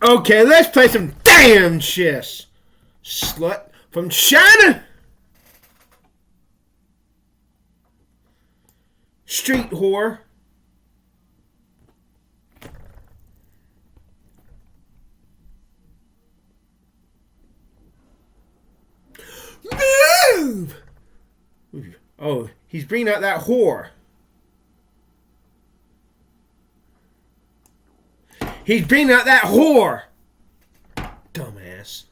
Okay, let's play some damn chess. Slut from China. Street whore. Move! Oh, he's bringing out that whore. He's bringing out that whore. Dumbass.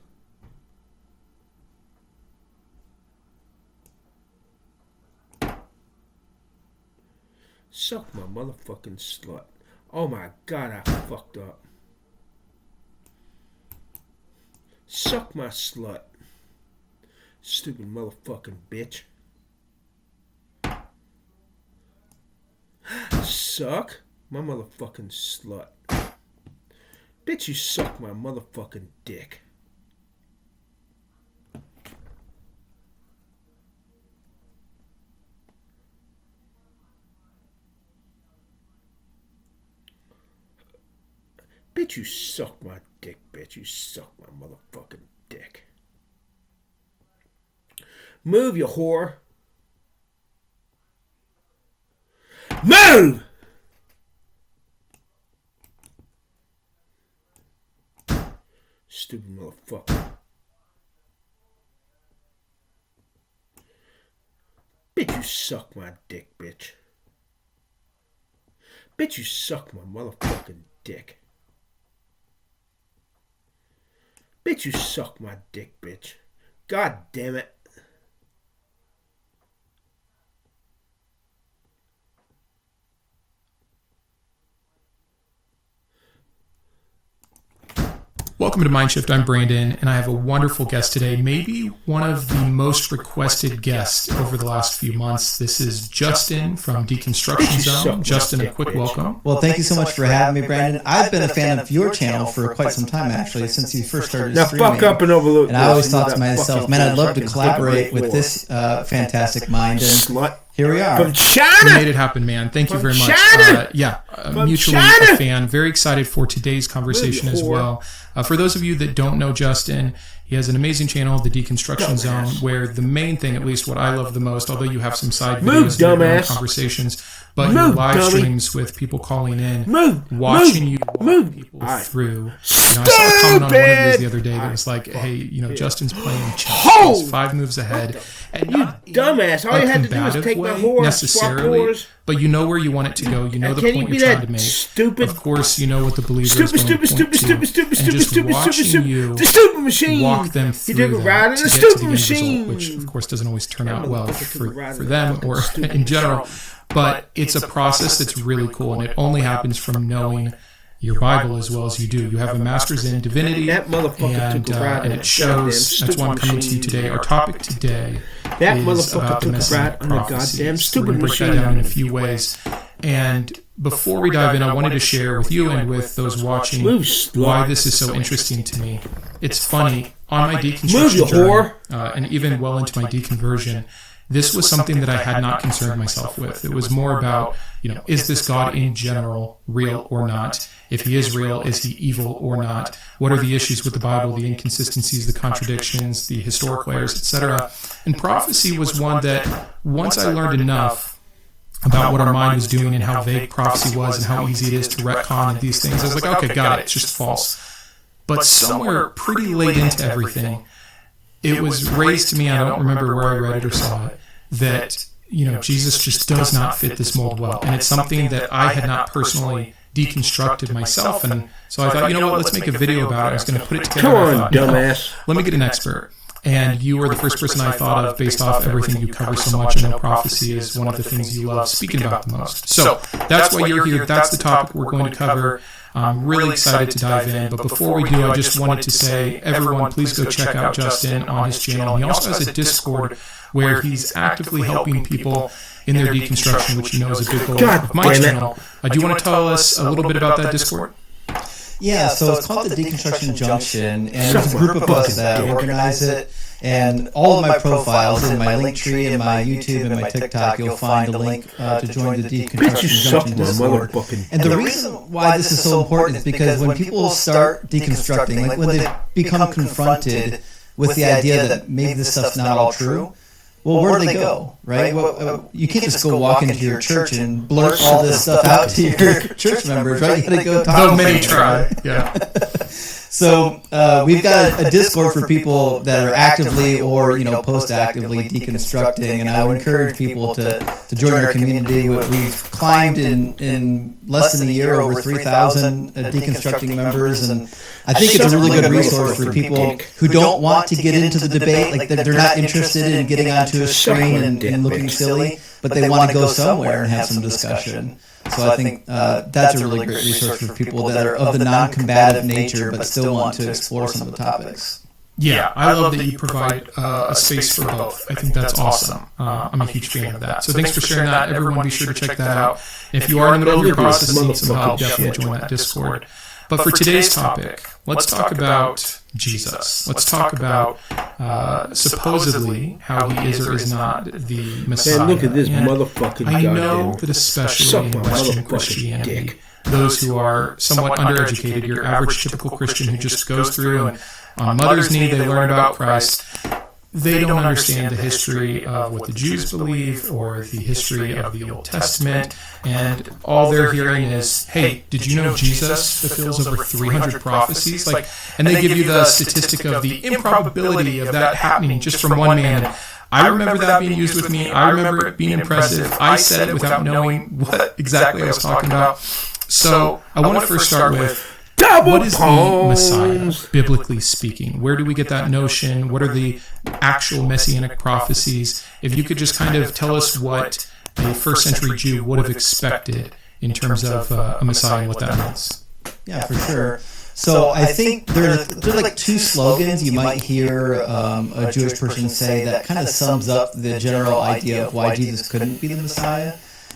Suck my motherfucking slut. Oh my god, I fucked up. Suck my slut. Stupid motherfucking bitch. Suck my motherfucking slut. Bitch, you suck my motherfucking dick. Bitch, you suck my dick, bitch. You suck my motherfucking dick. Move, you whore. Move! Stupid motherfucker. Bitch, you suck my dick, bitch. Bitch, you suck my motherfucking dick. Bitch, you suck my dick, bitch. God damn it. Welcome to Mindshift. I'm Brandon, and I have a wonderful guest today. Maybe one of the most requested guests over the last few months. This is Justin from Deconstruction Zone. Justin, a quick welcome. Well, thank you so much for having me, Brandon. I've been a fan of your channel for quite some time, actually, since you first started streaming. Now fuck up and overlook. And I always thought to myself, man, I'd love to collaborate with this fantastic mind. And slut. Here we are. From China. You made it happen, man. Thank you very much. Mutually a fan. Very excited for today's conversation as well. For those of you that don't know Justin, he has an amazing channel, The Deconstruction Zone, where the main thing, at least what I love the most, although you have some side videos and conversations, but your live streams with people calling in, watching you walk people through. I saw a comment on one of yours the other day that was like, hey, Justin's playing chess. He's 5 moves ahead. And you dumbass. All you had to do was take my horse, necessarily, but you know where you want it to go. You know the point you're trying to make. Stupid. Of course, you know what the believer is going to the stupid machine. Walk them through that to the get stupid to the machine. end result, which of course doesn't always turn out well for them or in general. But it's a process that's really cool, and it only happens from knowing your Bible as well as you do. You have a master's in divinity, and it shows. That's why I'm coming to you today. Our topic today is about the messianic prophecy. We're going to break that down in a few ways. And before we dive in, I wanted to share with you and with those watching why this is so interesting to me. It's funny, on my deconstruction journey, and even well into my deconversion, this was something that I had not concerned myself with. It was more about, is this God in general real or not? If he is real, is he evil or not? What are the issues with the Bible, the inconsistencies, the contradictions, the historical errors, etc.? And prophecy was one that once I learned enough about what our mind was doing and how vague prophecy was and how easy it is to retcon and these things, I was like, okay, got it, it's just false. But somewhere pretty late into everything, it was raised to me, I don't remember where I read it or saw it, that Jesus just does not fit this mold well. And it's something that I had not personally deconstructed myself. And so I thought, let's make a video about it. I was going to put it together. Come on, dumbass. Let me get an expert. And you were the first person I thought of based off everything you cover so much. I know prophecy is one of the things you love speaking about the most. So that's why you're here. That's the topic we're going to cover. I'm really excited to dive in. But before we do, I just wanted to say, everyone, please go check out Justin on his channel. He also has a Discord where he's actively helping people in their deconstruction, which is a big goal of my channel. Do you want to tell us a little bit about that Discord? Yeah, so it's called the Deconstruction Junction, and there's a group of us that organize it. And all of my profiles in my link tree and my YouTube and my TikTok, you'll find a link to join the Deconstruction Junction Discord. And the reason why this is so important is because when people start deconstructing, like when they become confronted with the idea that maybe this stuff's not all true, well, where do they go, right? Well, you can't just go walk into your church and blurt all this stuff out to your church members, right? You got to go talk to them. Many try, yeah. So we've got a Discord for people that are actively or post-actively deconstructing, and I would encourage people to join our community. We've climbed in less than a year over 3,000 deconstructing members, and I think it's a really good resource for people who don't want to get into the debate, like they're not interested in getting onto a screen and looking silly, but they want to go somewhere and have some discussion. So I think that's a really great resource for people that are of the non-combative nature but still want to explore some of the topics. Yeah, I love that you provide a space for both. I think that's awesome. I'm a huge fan of that. So thanks for sharing that. Everyone be sure to check that out. If you are in the middle of your process and need some help, definitely join that Discord. But for today's topic, let's talk about Jesus. Let's talk about supposedly how he is or is not the Messiah. Man, look at this motherfucking I know that especially in Western Christianity, those who are somewhat undereducated, your average typical Christian who just goes through and on Mother's Knee they learn about Christ, they don't understand the history of what the Jews believe or the history of the Old Testament, and all they're hearing is, hey, did you know Jesus fulfills over 300 prophecies? And they give you the statistic of the improbability of that happening just from one man. I remember that being used with me. I remember it being impressive. I said it without knowing what exactly I was talking about. So I want to first start with, what is the Messiah, biblically speaking? Where do we get that notion? What are the actual messianic prophecies? If you could just kind of tell us what a first century Jew would have expected in terms of a Messiah and what that means. Yeah, for sure. So I think there's like two slogans you might hear a Jewish person say that kind of sums up the general idea of why Jesus couldn't be the Messiah.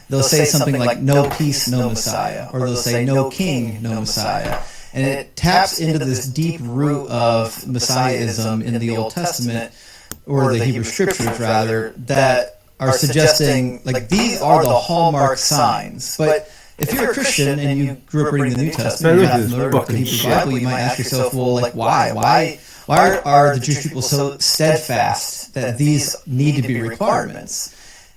They'll say something like, no peace, no Messiah. Or they'll say, no king, no Messiah. And it taps into this deep root of Messiahism in the Old Testament, or the Hebrew Scriptures rather, that are suggesting, like, these are the hallmark signs. But if you're a Christian and you grew up reading the New Testament, you're not familiar with the Hebrew Bible, you might ask yourself, well, like, why? Why are the Jewish people so steadfast that these need to be requirements?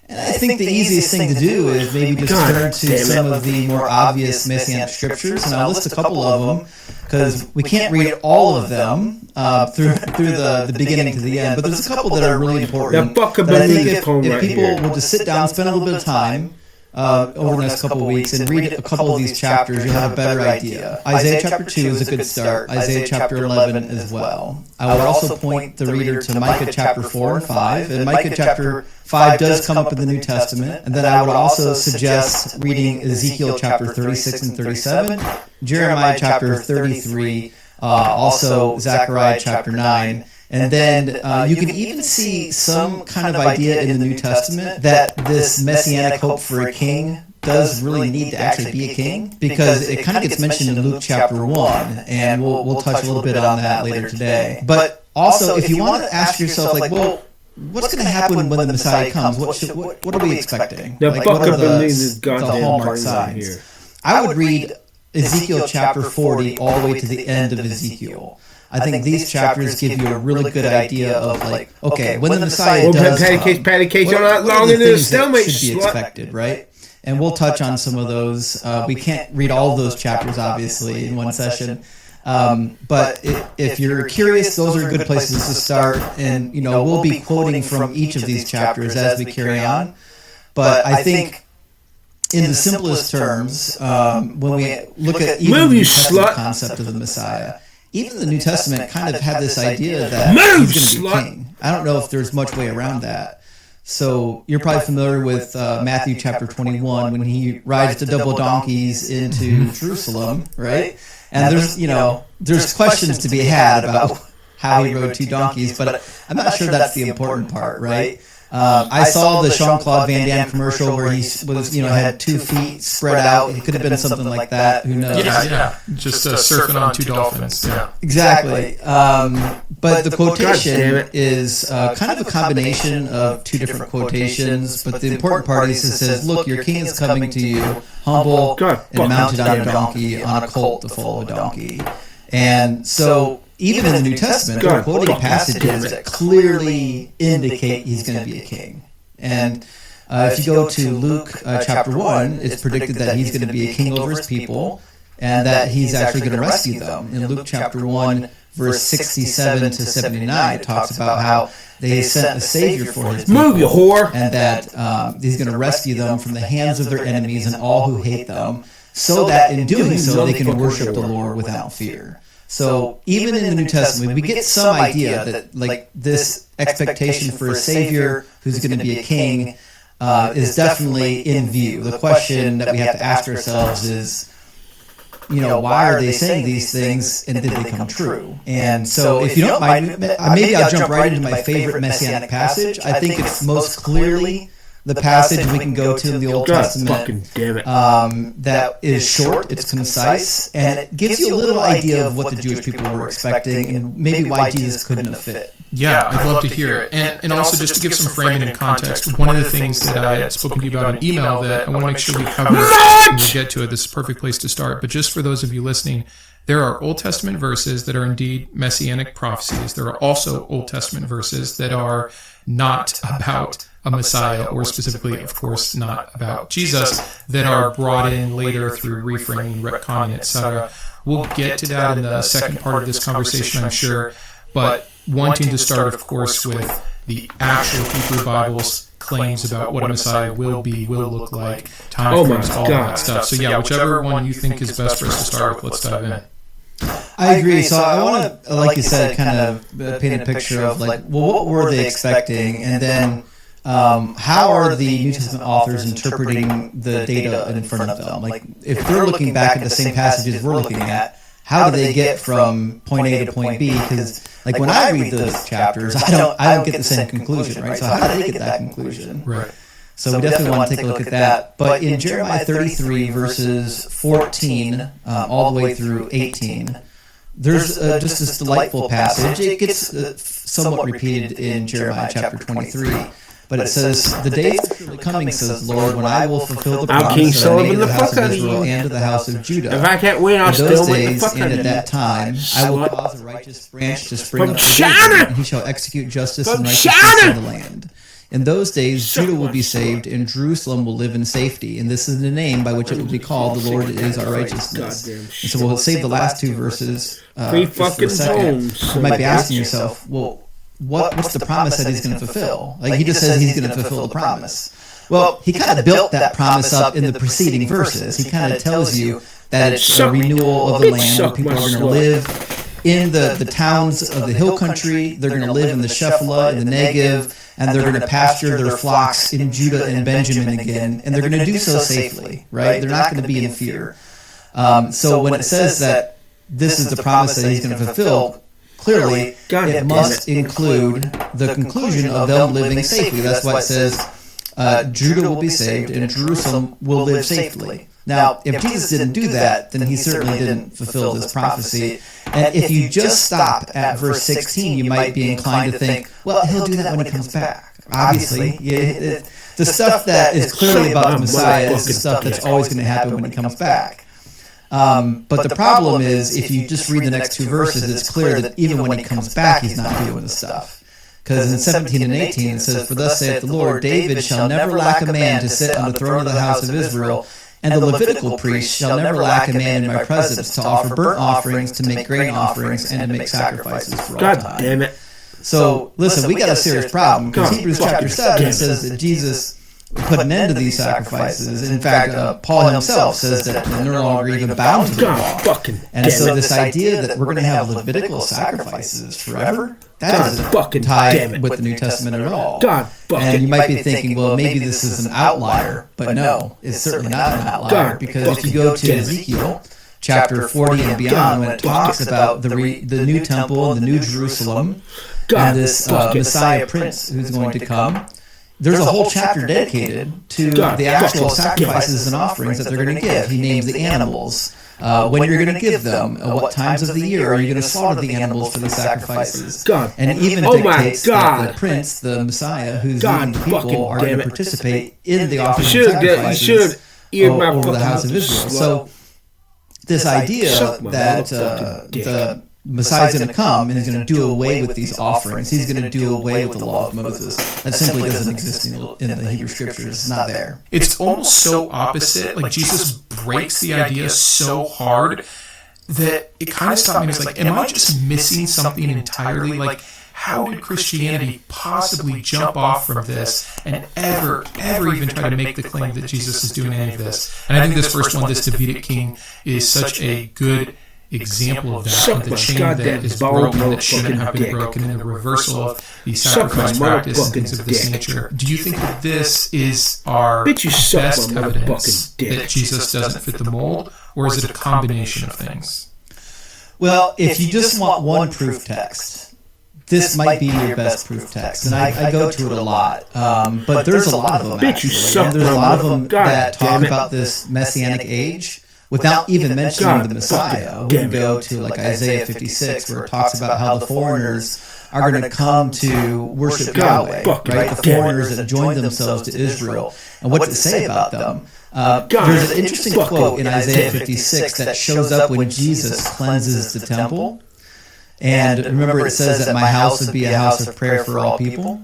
And I think the easiest thing to do is maybe just turn to some of the more obvious Messianic scriptures, and I'll list a couple of them because we can't read all of them through the beginning to the end, but there's a couple that are really important. That I think if people will just sit down, spend a little bit of time over the next couple of weeks and read a couple of these chapters, you'll have a better idea. Isaiah chapter 2 is a good start. Isaiah chapter 11 as well. I would also point the reader to Micah chapter 4 and 5, and Micah chapter 5 does come up in the New Testament. And then I would also suggest reading Ezekiel chapter 36 and 37, Jeremiah chapter 33, also Zechariah chapter 9. And then you can even see some kind of idea in the New Testament that this messianic hope for a king does really need to actually be a king, because it kind of gets mentioned in Luke chapter 1, and we'll touch a little bit on that later today. But also, if you want to ask yourself, like, well, what's going to happen when the Messiah comes? What are we expecting? Like, what are the hallmark signs? I would read Ezekiel chapter 40 all the way to the end of Ezekiel. I think these chapters give you a really good idea of, like, okay, when the Messiah does come, patty cake, what are the things that should be expected, right? And we'll touch on some of those. We can't read all of those chapters, obviously, in one session. But if you're curious, those are good places to start. And, we'll be quoting from each of these chapters as we carry on. But I think in the simplest terms, when we look at even the concept of the Messiah, even the New Testament kind of had this idea that he's going to be king. I don't know if there's much way around that. So you're probably familiar with Matthew chapter 21 when he rides the double donkeys into Jerusalem, right? And there's questions to be had about how he rode two donkeys, but I'm not sure that's the important part, right? I saw the Jean-Claude Van Damme commercial where he was, had 2 feet spread out. It could have been something like that. Who knows? Yeah. Just surfing on 2 dolphins. Yeah. Exactly. But the quotation is kind of a combination of 2 different quotations. But the important part is it says, "Look, your king is coming to you, humble and mounted on a donkey, on a colt, the foal of a donkey." And so, even in the New Testament, they're quoting passages that clearly indicate he's going to be a king. And if you go to Luke chapter 1, it's predicted that he's going to be a king over his people and that he's actually going to rescue them. In Luke chapter 1, verse 67 to 79, it talks about how they sent a savior for his people. Move, you whore! And that he's going to rescue them from the hands of their enemies and all who hate them, so that in doing so they can worship the Lord without fear. So even in the New Testament, we get some idea that like this expectation for a savior who's going to be a king is definitely in view. The question that we have to ask ourselves is, why are they saying these things and did they come true? And so if you don't mind, maybe I'll jump right into my favorite messianic passage. I think it's most clearly the passage we can go to in the Old Testament that is short, it's concise, and it gives you a little idea of what the Jewish people were expecting and maybe why Jesus couldn't have fit. Yeah, I'd love to hear it. And also, just to give some framing and context, one of the things that I had spoken to you about in email that I want to make sure we cover when we get to it, this is a perfect place to start. But just for those of you listening, there are Old Testament verses that are indeed messianic prophecies. There are also Old Testament verses that are not about a Messiah, or specifically, of course, not about Jesus, that are brought in later through reframing, retconning, etc. We'll get to that in the second part of this conversation, I'm sure, but wanting to start, of course, with the actual Hebrew Bible's claims about what a Messiah will be, will look like, time frames, all that stuff. So yeah, whichever one you think is best for us to start with, let's dive in. I agree. So I want to, like you said, kind of paint a picture of what were they expecting, and then how are the New Testament authors interpreting the data in front of them? Like, if they're looking back at the same passages we're looking at, how do they get from point A to point B? Because, like, when I read those chapters, I don't get the same conclusion, right? So how do they get that conclusion? Right. So we definitely want to take a look at that. But in Jeremiah 33, verses 14 all the way through 18, there's just this delightful passage. It gets somewhat repeated in Jeremiah chapter 23. But it says, "The days are surely coming, says the Lord, when I will fulfill the promise that I made to the house of Israel and to the house of Judah. If I can't win, I'll In still those win the days fuck and out at of that time, I will cause a righteous branch to spring up from Jacob, and he shall execute justice and righteousness in the land. In those days, Judah will be saved, and Jerusalem will live in safety. And this is the name by which it will be called, the Lord is our righteousness." And so we'll save the last 2 verses for a second. You might be asking yourself, well, what's the promise that he's going to fulfill? Like, he just says he's going to fulfill the promise. Well, he kind of built that promise up in the preceding verses. He kind of tells you that it's the renewal of the land, where people are going to live in the towns of the hill country. They're going to live in the Shephelah, in the Negev, and they're going to pasture their flocks in Judah and Benjamin again, and they're going to do so safely, right? They're not going to be in fear. So when it says that this is the promise that he's going to fulfill, clearly, it must include the conclusion of them living safely. That's why it says Judah will be saved and Jerusalem will live safely. Now, if Jesus didn't do that, then he certainly didn't fulfill this prophecy. And if you just stop at verse 16, you might be inclined to think, well, he'll do that when he comes back. Obviously, the stuff that is clearly about the Messiah is the stuff that's always going to happen when he comes back. But the problem is, if you just read the next 2 verses, it's clear that even when he comes back, he's not doing the stuff. Because in 17 and 18, it says, "For thus saith the Lord, David shall never lack a man to sit on the throne of the house of Israel, and the Levitical priest shall never lack a man in my presence to offer burnt offerings, to make grain offerings, and to make sacrifices for all time." God damn it. So, listen, we got a serious problem, because Hebrews chapter 7 says that Jesus put an end to these sacrifices. In fact, Paul himself says that they're no longer even bound to the law. And so this idea that we're going to have Levitical sacrifices forever, that doesn't tie with the New Testament at all. And you might be thinking, well, maybe this is an outlier. But no, it's certainly not an outlier. Because if you go to Ezekiel chapter 40 and beyond, when it talks about the new temple and the new Jerusalem, and this Messiah prince who's going to come, there's a whole chapter dedicated to the actual sacrifices and offerings that they're going to give. He names the animals, when you're going to give them, what times of the year are you going to slaughter the animals for the sacrifices. And it even dictates that the prince, the Messiah, who's leading the people, are going to participate in the offerings and sacrifices over the house of Israel. So this idea that the Messiah's going to come and he's going to do away with these offerings. He's going to do away with the law of Moses. That simply doesn't exist in the Hebrew Scriptures. It's not there. It's almost so opposite. Like Jesus breaks the idea so hard that it kind of stopped me. It's like, am I just missing something entirely? Like, how did Christianity possibly jump off from this and ever even try to make the claim that Jesus is doing any of this? And I think this first one, this Davidic king, is such a good example of that, and the chain that is broken that shouldn't have been broken, and the reversal of the sacrifice practice and things of this nature. Do you think that this is our best evidence that Jesus doesn't fit the mold, or is it a combination of things? Well, if you just want one proof text, this might be your best proof text, and I go to it a lot. But there's a lot of them, actually. And there's a lot of them that talk about this Messianic age without even mentioning the Messiah. We can go to like Isaiah 56, where it talks about how the foreigners are going to come to worship Yahweh, right? The foreigners that joined themselves to Israel. And what does it say about them? There's an interesting quote in Isaiah 56 that shows up when Jesus cleanses the temple. And remember, it says that my house would be a house of prayer for all people.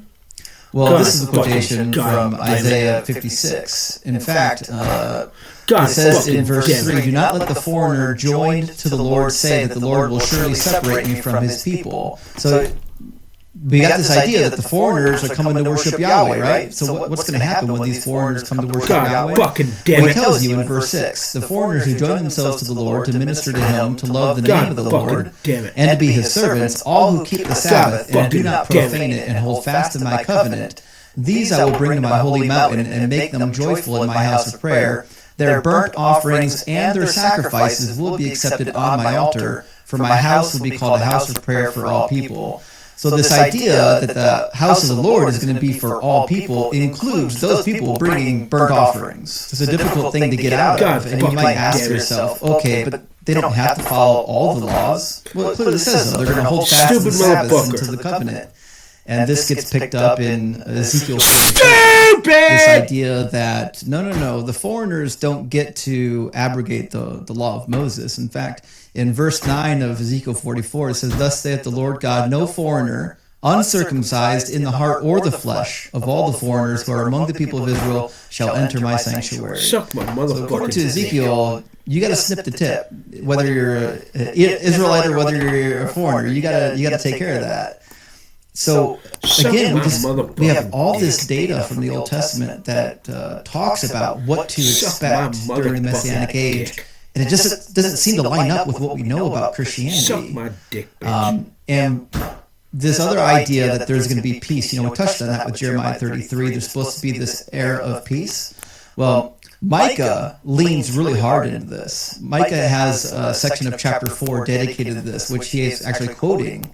Well, this is a quotation from Isaiah 56. In fact, it says in verse 3, "Do not let the foreigner joined to the Lord say that the Lord will surely separate me from his people." So we got this idea that the foreigners are coming to worship Yahweh, right? So what's going to happen when these foreigners come to worship Yahweh? Well, he tells you in verse 6, "The foreigners who join themselves to the Lord to minister to him, to love the name of the Lord, and to be his servants, all who keep the Sabbath and do not profane it and hold fast to my covenant, these I will bring to my holy mountain and make them joyful in my house of prayer. Their burnt offerings and their sacrifices will be accepted on my altar, for my house will be called a house of prayer for all people." So this idea that the house of the Lord is going to be for all people includes those people bringing burnt offerings. It's a difficult thing to get out of, and you might ask yourself, okay, but they don't have to follow all the laws? Well, it clearly says so. They're going to hold fast to the Sabbath and to the covenant. And this gets picked up in Ezekiel. This idea that, no, the foreigners don't get to abrogate the law of Moses. In fact, in verse 9 of Ezekiel 44, it says, "Thus saith the Lord God, no foreigner, uncircumcised in the heart or the flesh, of all the foreigners who are among the people of Israel, shall enter my sanctuary." So according to Ezekiel, you got to snip the tip. Whether you're an Israelite or whether you're a foreigner, you got to take care of that. So again, we have all this data from the Old Testament that talks about what to expect during the Messianic age, and it just doesn't seem to line up with what we know about Christianity. And this other idea that there's going to be peace, we touched on that with Jeremiah 33. There's supposed to be this era of peace. Well, Micah leans really hard into this. Micah has a section of chapter 4 dedicated to this, which he is actually quoting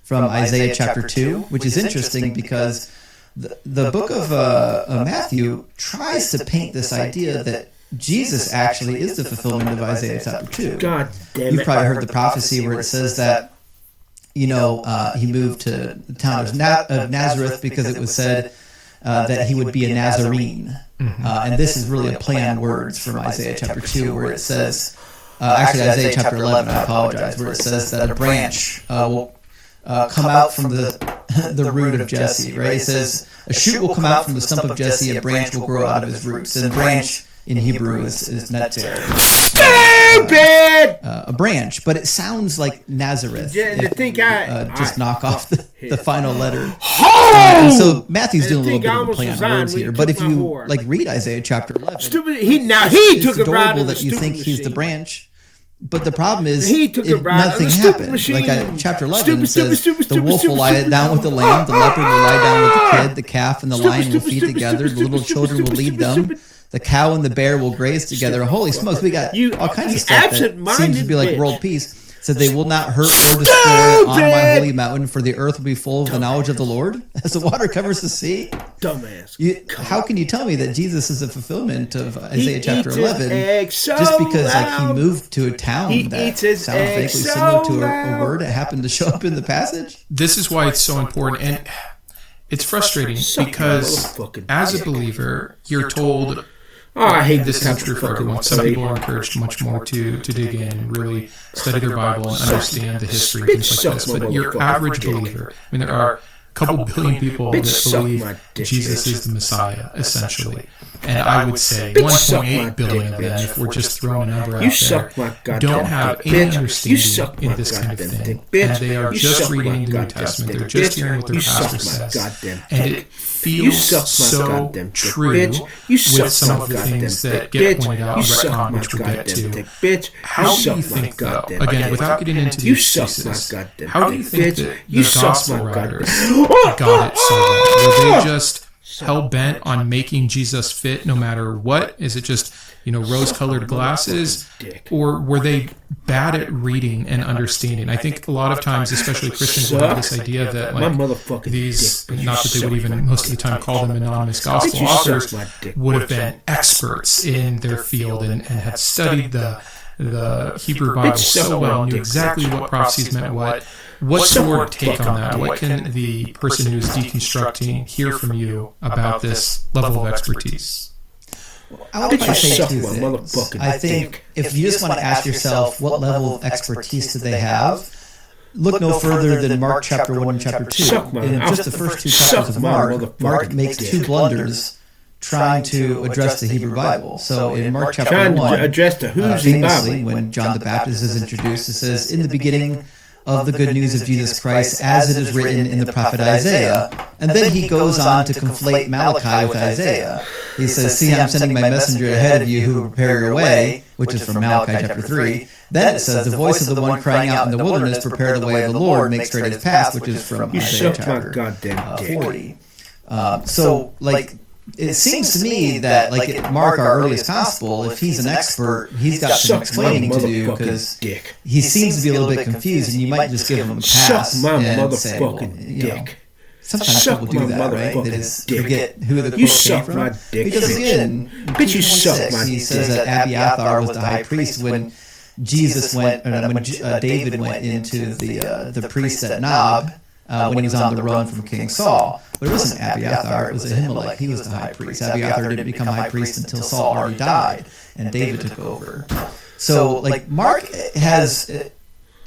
from Isaiah chapter 2, which is interesting because the book of Matthew tries to paint this idea that Jesus actually is the fulfillment of Isaiah chapter 2. God damn it. You've probably heard the prophecy where it says that, he moved to the town of Nazareth because it was said that he would be a Nazarene. And this is really a play on words from Isaiah chapter 2 where it says, actually Isaiah chapter 11, I apologize, where it says that a branch will come out from the root of Jesse, right? It says, a shoot will come out from the stump of Jesse, a branch will grow out of his roots. And branch in Hebrew is netzer. Stupid! A branch, but it sounds like Nazareth. Yeah, to think just knock off the final letter. And so Matthew's doing a little bit of a play on words here. But if you read Isaiah chapter 11, stupid, he took it right that you think he's the branch. But the problem is, nothing happened. Like chapter 11 says, the wolf will lie down with the lamb, the leopard will lie down with the kid, the calf and the lion will feed together, the little children will lead them, the cow and the bear will graze together. Holy smokes, we got all kinds of stuff that seems to be like world peace. said, "They will not hurt or destroy on my holy mountain, for the earth will be full of the knowledge of the Lord as the water covers the sea." Dumbass. How can you tell me that Jesus is a fulfillment of Isaiah chapter 11 so just because loud. he moved to a town that sounds vaguely similar to a word that happened to show up in the passage? This is why it's so important, and it's frustrating because as a believer, you're told, I hate this isn't true for everyone. Some people are encouraged much more to dig in and really study their Bible and understand the history and things like this. But your average believer, I mean, there are a couple billion people that believe Jesus is the Messiah, essentially. And I would say 1.8 billion of them, if we're just throwing a number out there, don't have any understanding in this kind of thing. And they are just reading the New Testament. They're just hearing what their pastor says. And it feels so true with some of the things that get pointed out in retcon, which we'll get to. How do you think, though, again, without getting into the excuses, how do you think that the gospel writers got it so well? Were they just hell-bent on making Jesus fit no matter what? Is it just, rose-colored glasses? Or were they bad at reading and understanding? I think a lot of times, especially Christians, will have this idea that these, not that they would even most of the time call them anonymous gospel authors, would have been experts in their field and had studied the Hebrew Bible so well, knew exactly what prophecies meant what. What's your take on that? What can the person who's deconstructing hear from you about this level of expertise? I would say two things. I think if you just want to ask yourself what level of expertise do they have, look no further than Mark chapter 1 and chapter 2. In just the first two chapters of Mark makes two blunders trying to address the Hebrew Bible. So in Mark chapter 1, famously, when John the Baptist is introduced, it says, "In the beginning of the good news of Jesus Christ, as it is written in the prophet Isaiah." And then he goes on to conflate Malachi with Isaiah. He says, "See, I'm sending my messenger ahead of you who will prepare your way," which is from Malachi chapter 3. Then it says, "The voice of the one crying out in the wilderness, prepare the way of the Lord, make straight his path," which is from Isaiah chapter 40. It seems to me that, Mark, our earliest gospel, if he's an expert, he's got some explaining to do because he seems to be a little bit confused, and you might just give him a pass and say, well, sometimes people do that, right? They just forget who the quote came from. Because again, in 2:6, he says that Abiathar was the high priest when David went into the priest at Nob, when he was on the run from King Saul. But it wasn't Abiathar, it was Ahimelech. He was the high priest. Abiathar didn't become high priest until Saul already died, and David took over. So, Mark has,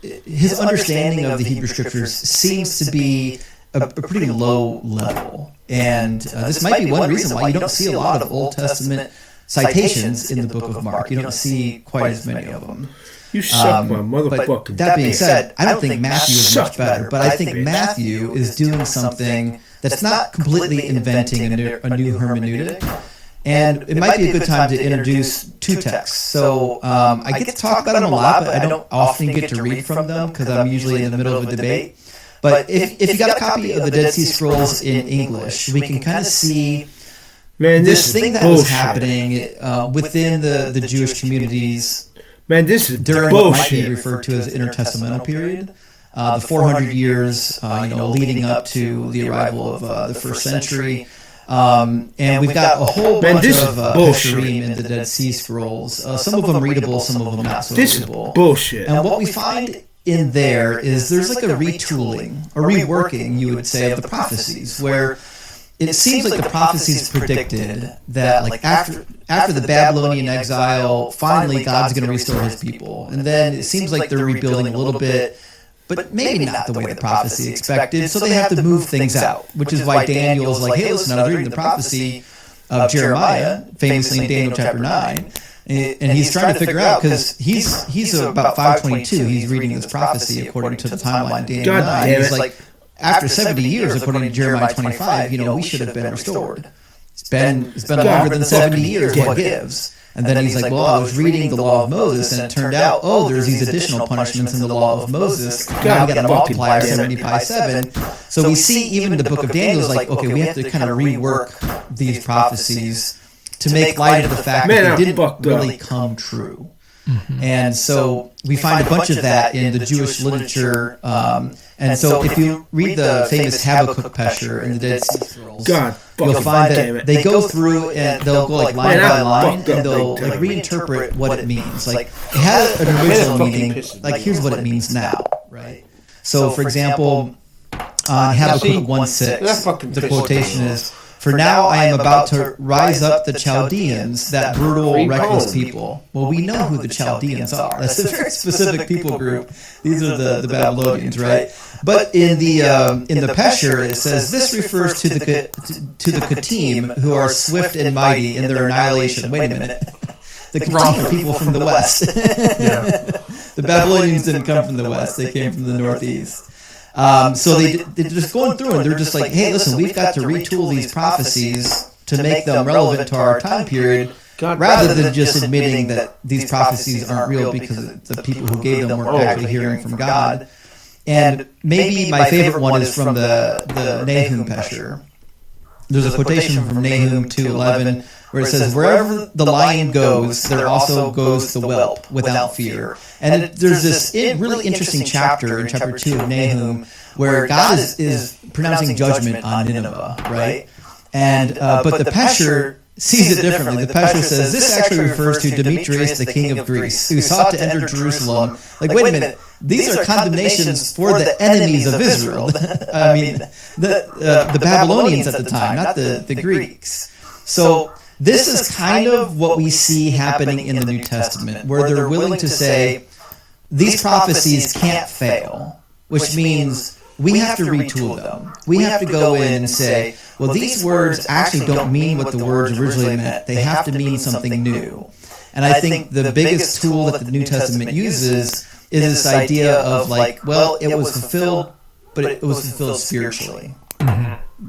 his understanding of the Hebrew Scriptures seems to be a pretty low level. And this might be one reason why you don't see a lot of Old Testament citations in the book of Mark. You don't see quite as many of them. You suck my motherfucking dick. That being said, I don't think Matthew is much better, but I think Matthew is doing something that's not completely inventing a new hermeneutic. And it might be a good time to introduce two texts. So I get to talk about them a lot, but I don't often get to read from them because I'm usually in the middle of a debate. But if you got a copy of the Dead Sea Scrolls in English, we can kind of see this thing that was happening within the Jewish communities. Man, this is during what might be referred to as the intertestamental period, the 400 years, leading up to the arrival of the first century, and we've got a whole bunch of Pesharim in the Dead Sea Scrolls. Some of them readable, some of them not so readable. Bullshit. And what we find in there is there's a retooling, a reworking, you would say, of the prophecies, where it seems like the prophecies predicted that after the Babylonian exile, finally God's going to restore his people. And then it seems like they're rebuilding a little bit, but maybe not the way the prophecy expected. So they have to move things out, which is why Daniel's like, hey, listen, I was reading the prophecy of Jeremiah, famously in Daniel chapter 9. And he's trying to figure out, because he's about 522, he's reading this prophecy according to the timeline, Daniel 9. He's like, after 70 years, according to Jeremiah 25, we should have been restored. It's been longer than 70 years, what gives? And then he's like, well, I was reading the law of Moses, and it turned out, there's these additional punishments in the law of Moses. Now we got a multiplier 70 by 7. So we see even in the book of Daniel is like, okay, we have to kind of rework these prophecies to make light of the fact that they didn't really come true. And so we find a bunch of that in the Jewish literature. And so if you read the famous Habakkuk Pesher in the Dead Sea Scrolls, you'll find that they go through and they'll go like line by line and they'll like reinterpret what it means. Like it had an original meaning, like here's what it means now, right? So for example, on Habakkuk 1:6, the quotation is, "For now I am about to rise up the Chaldeans, that brutal, reckless people." Well, we know who the Chaldeans are. That's a very specific people group. These are the Babylonians, right? But in the Pesher, it says this refers to the Kittim, who are swift and mighty in their annihilation. Wait a minute. The Kittim are people from the west. The Babylonians didn't come from the west. They came from the northeast. So they're just going through and they're just like, hey, listen, we've got to retool these prophecies to make them relevant to our time period, rather than just admitting that these prophecies aren't real because the people who gave them weren't actually hearing from God. And maybe my favorite one is from the Nahum Pesher. There's a quotation from Nahum 2:11 where it says, "Wherever the lion goes, there also goes the whelp without fear." And there's this really interesting chapter in chapter 2 of Nahum where God is pronouncing judgment on Nineveh, right? And but the Pesher sees it differently. The Pesher says this actually refers to Demetrius, the king of Greece, who sought to enter Jerusalem. Like, wait a minute. These are condemnations for the enemies of Israel. I mean, the Babylonians at the time, not the Greeks. So this is kind of what we see happening in the New Testament, where they're willing to say these prophecies can't fail, which means we have to retool them. We have to go in and say, well, these words actually don't mean what the words originally meant. They have to mean something new. And I think the biggest tool that the New Testament uses is this idea of like, well, it was fulfilled, but it was fulfilled spiritually.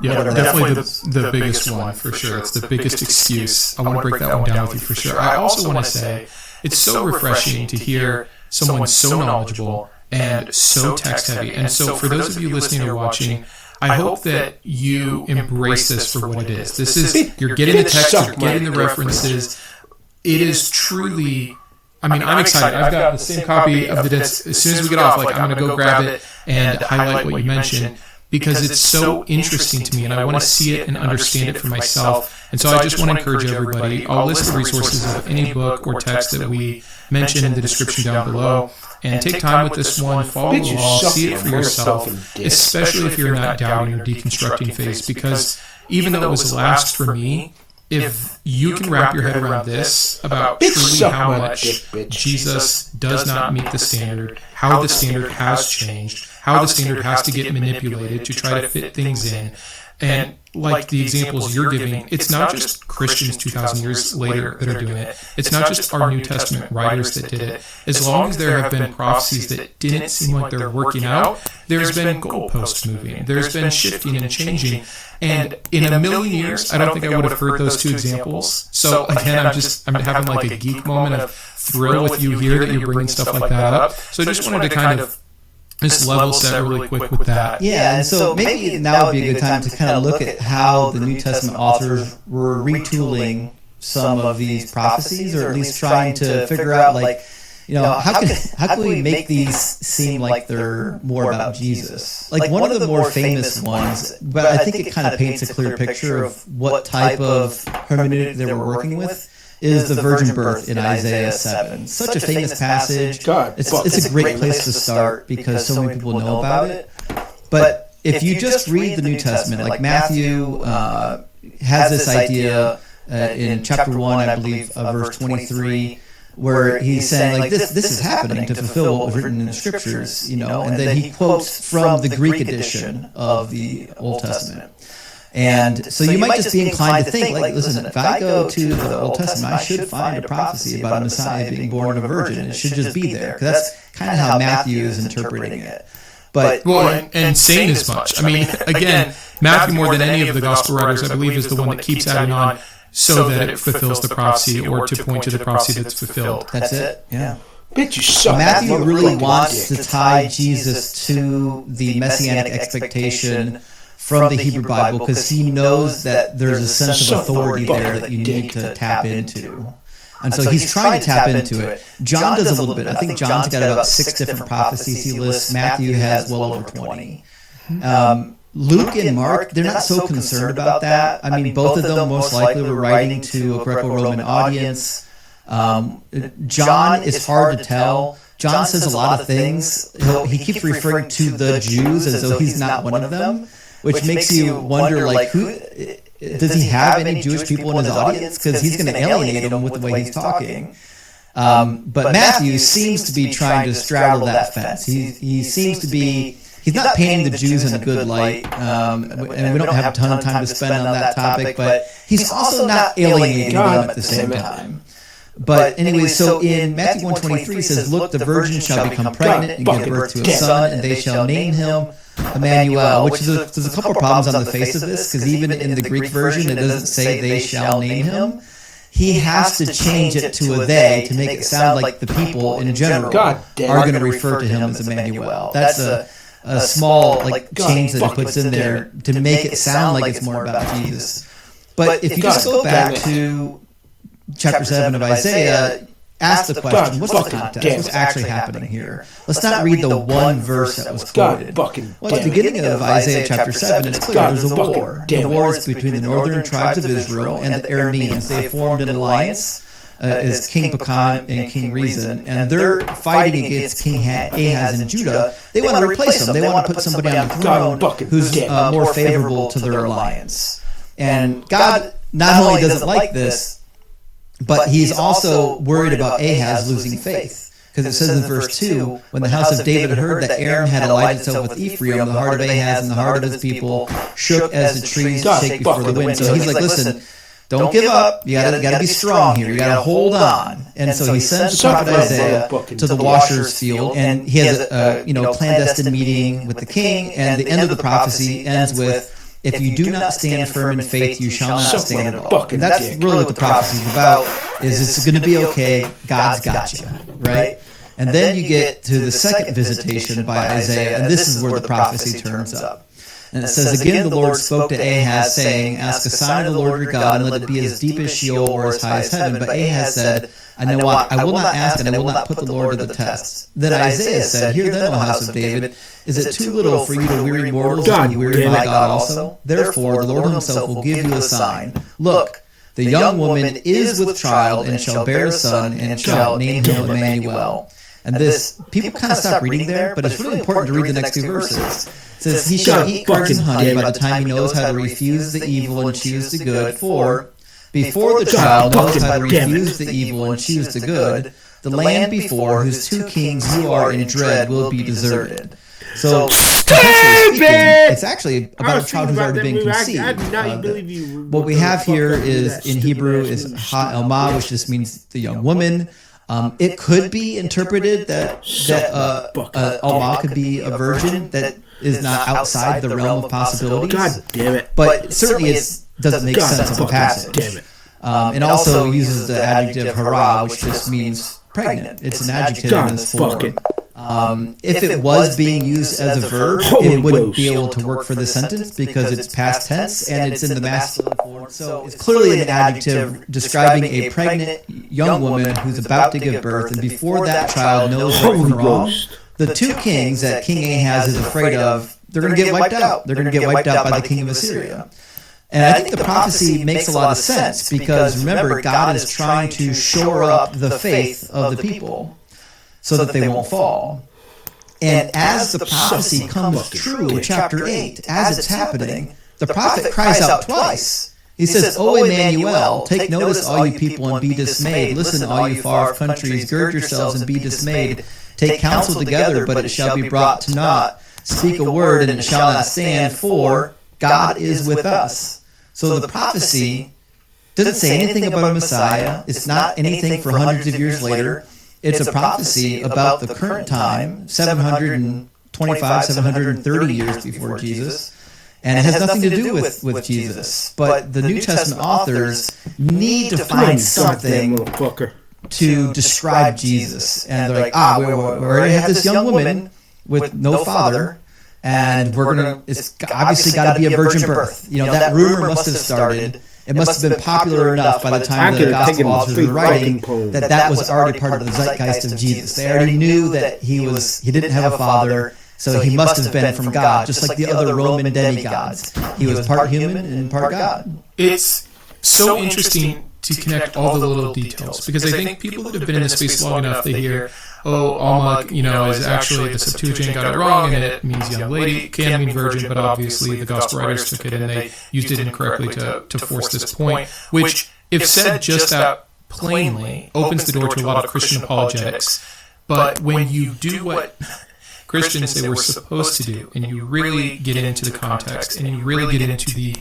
Yeah, definitely the biggest one for sure. It's the biggest excuse. I want to break that one down with you for sure. I also want to say it's so refreshing to hear someone so knowledgeable and so text heavy. And so for those of you listening or watching, I hope that you embrace this for what it is. This is, you're getting the text, you're getting the references. It is truly, I mean, I'm excited. I've got the same copy of the Dead. As soon as we get off, like, I'm going to go grab it and highlight what you mentioned, because it's so interesting to me and I want to see it and understand it for myself. And so I just want to encourage everybody. I'll list the resources of any book or text that we mention in the description down below. And take time with this one, follow along, see it for yourself, especially if you're in that doubting or deconstructing phase, because even though it was last for me, if you can wrap your head around this about truly how much Jesus does not meet the standard, how the standard has changed, how the standard has to get manipulated to try to fit things in, and like the examples you're giving, it's not just Christians 2,000 years later that are doing it. It's not just our New Testament writers that did it. As long as there have been prophecies that didn't seem like they're working out, there's been goalposts moving. There's been shifting and changing. And in a million years, I don't think I would have heard those two examples. So again, I'm having like a geek moment of thrill with you here that you're bringing stuff like that up. So I just wanted to kind of just level set really quick with that. Yeah, and so maybe now would be a good time to kind of look at how the New Testament authors were retooling some of these prophecies, or at least trying to figure out, like, you know, how can we make these seem like they're more about Jesus? Like one of the more famous ones, but I think it kind of paints a clear picture of what type of hermeneutic they were working with, is the virgin birth in Isaiah 7. Such a famous passage. It's a great place to start because so many people know about it. But if you just read the New Testament, like Matthew has this idea in chapter 1, I believe, verse 23, where he's saying, like, this is happening to fulfill what was written in the scriptures, you know, and then he quotes from the Greek edition of the Old Testament. And so you might just be inclined to think, like, listen, if I go to the Old Testament, I should find a prophecy about a Messiah being born of a virgin. It should just be there, because that's kind of how Matthew is interpreting it. But and saying as much. I mean, again, Matthew, more than any of the gospel writers, I believe, is the one that keeps adding on so that it fulfills the prophecy, or to point to the prophecy that's fulfilled. That's it, yeah. Bitch, you suck. Matthew really wants to tie Jesus to the messianic expectation from the Hebrew Bible, because he knows that there's a sense of authority there that you need to tap into. And so he's trying to tap into it. John does a little bit. I think John's got about 6 different prophecies he lists. Matthew has well over 20. Luke and Mark, they're not so concerned about that. I mean, both of them most likely were writing to a Greco-Roman audience. John is hard to tell. John says a lot of things. He keeps referring to the Jews as though he's not one of them, which makes you wonder, like, who does he have any Jewish people in his audience? Because he's going to alienate them with the way he's talking. But Matthew seems to be trying to straddle that fence. He seems to be. He's not painting the Jews in a good light, and we don't have a ton of time to spend on that topic, but he's also not alienating them at the same time. But anyway, so in Matthew 1:23 it says, "Look, the virgin shall become pregnant and give birth to a son, and they shall name him Emmanuel," which there's a couple of problems on the face of this, because even in the Greek version it doesn't say they shall name him. He has to change it to a they to make it sound like the people in general are going to refer to him as Emmanuel. That's a small change that he puts in there to make it sound like it's more about Jesus. But if you just go back to chapter 7 of Isaiah, ask the question, what's the context? What's actually happening here? Let's not read the one verse that was quoted. Well, at the beginning of Isaiah chapter 7, it's clear there's a war. The war is between the northern tribes of Israel and the Arameans. They formed an alliance as King Pekah and King Rezin, and they're fighting against King Ahaz in Judah. They want to replace him. They want to put somebody on the throne who's more favorable to their alliance. And God not only doesn't like this, but he's also worried about Ahaz losing faith. Because it says in verse 2, when the house of David heard that Aram had allied itself with Ephraim, the heart of Ahaz and the heart of his people shook as the trees shake before the wind. So he's like, listen, don't give up. You gotta be strong here. You gotta hold on. And so he sends the prophet Isaiah to the washer's field, and he has a clandestine meeting with the king, and the end of the prophecy ends with, "If you do not stand firm in faith, you shall not stand at all." And that's really what the prophecy is about, is it's going to be okay, God's got you, right? And then you get to the second visitation by Isaiah, and this is where the prophecy turns up. And it says, "Again the Lord spoke to Ahaz, saying, Ask a sign of the Lord your God, and let it be as deep as Sheol or as high as heaven. But Ahaz said, I will not ask, and I will not put the Lord to the test. Then Isaiah said, Hear then, O house of David, is it too little for you to weary mortals and weary my God also? Therefore the Lord himself will give you a sign. Look, the young woman is with child, and shall bear a son, and shall name him Emmanuel." And this, people kind of stop reading there, but it's really important to read the next 2 verses. It says, "He shall eat curds and honey by the time he knows how to refuse the evil and choose the good. For before the child knows how to refuse the evil and choose the good, the land before whose 2 kings you are in dread will be deserted." So, it's actually about a child who's already been conceived. I do not believe you. What we have here is, in Hebrew, is ha'elma, which just means the young woman. It could be interpreted that Alma could be a virgin that is not outside the realm of possibilities. God damn it. But certainly it doesn't make sense of the passage. Damn it. It also uses the adjective hara, which just means pregnant. It's an adjective in this form. If it was being used as a verb, it wouldn't be able to work for the sentence because it's past tense and it's in the masculine form. So it's clearly an adjective describing a pregnant young woman who's about to give birth, and before that child knows right from wrong, the 2 kings that King Ahaz is afraid of, they're going to get wiped out. They're going to get wiped out by the king of Assyria. And I think the prophecy makes a lot of sense because, remember, God is trying to shore up the faith of the people so that they won't fall. And as the prophecy comes true in chapter 8, as it's happening, the prophet cries out twice. He says, "O Emmanuel, take notice, all you people, and be dismayed. Listen, all you far-off countries, gird yourselves and be dismayed. Take counsel together, but it shall be brought to naught. Speak a word, and it shall not stand, for God is with us." So the prophecy doesn't say anything about a Messiah. It's not anything for hundreds of years later. It's a prophecy about the current time, 725, 730 years before Jesus. And it has nothing to do with Jesus. But the New Testament authors need to find something to describe Jesus. And they're like, we already have this young woman with no father, and it's obviously got to be a virgin birth. That rumor must have started. it must have been popular enough by the time the gospel authors were writing that was already part of the zeitgeist of Jesus. They already knew that he didn't have a father, so he must have been from God, just like the other Roman demigods. He was part human and part God. It's so interesting to connect all the little details, because I think people that have been in this space long enough, they hear, Alma, is actually, the Septuagint got it wrong, and it means young lady, can mean virgin, but obviously the gospel writers took it and they used it incorrectly to force this point, which, if said just that plainly, opens the door to a lot of Christian apologetics. But when you do what Christians say we're supposed to do, and you really get into the context, and you really get into the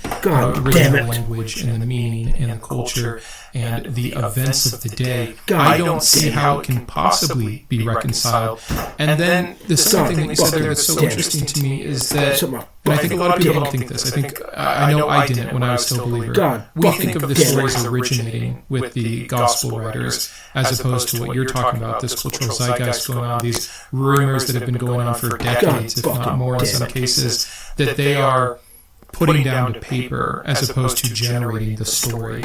original language and the meaning and the culture and the events of the day, I don't see how it can possibly be reconciled. And then the second thing that you said there that's so interesting to me is that, and I think a lot of people don't think this, I know I didn't when I was still a believer, we think of the stories originating with the gospel writers as opposed to what you're talking about, this cultural zeitgeist going on, these rumors that have been going on for decades, if not more in some cases, that they are putting down to paper as opposed to generating the story.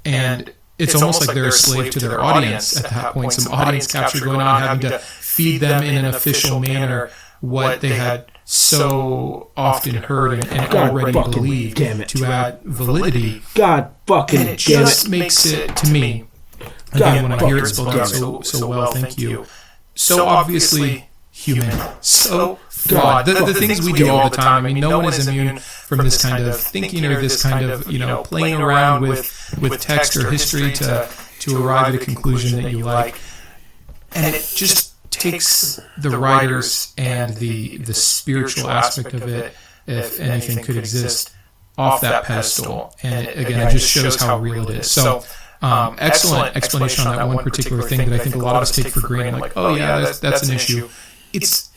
And it's almost like they're a slave to their audience at that point, some audience capture going on, having to feed them in an official manner what they had so often heard and already believed to add validity. God fucking and it just makes it, to me, again, when I hear it spelled out so well, thank you, so obviously human, so flawed. The things we do all the time. I mean, no one is immune from this kind of thinking or this kind of, playing around with text or history to arrive at a conclusion that you like. And it just takes the writers and the spiritual aspect of it, if anything could exist, off that pedestal. And again, it just shows how real it is. So excellent explanation on that one particular thing that I think a lot of us take for granted. Like, oh yeah, that's an issue. It's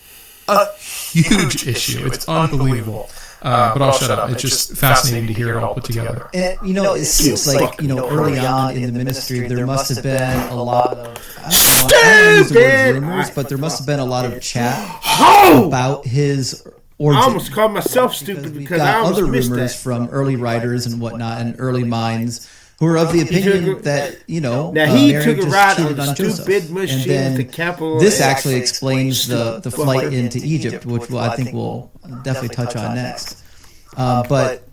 a huge issue. It's unbelievable. But I'll shut up. It's just fascinating to hear it all put together. And, it seems like, early on in the ministry, there must have been a lot of, I don't use the word rumors, but there must have been a lot of chat about his origin. I almost called myself stupid because I almost other missed rumors that. from early writers and whatnot and early minds who are of the opinion that, now Mary took a just ride cheated on on Joseph. stupid machine And to then capital this X. actually explains the flight into Egypt, which I think we'll definitely touch on next. But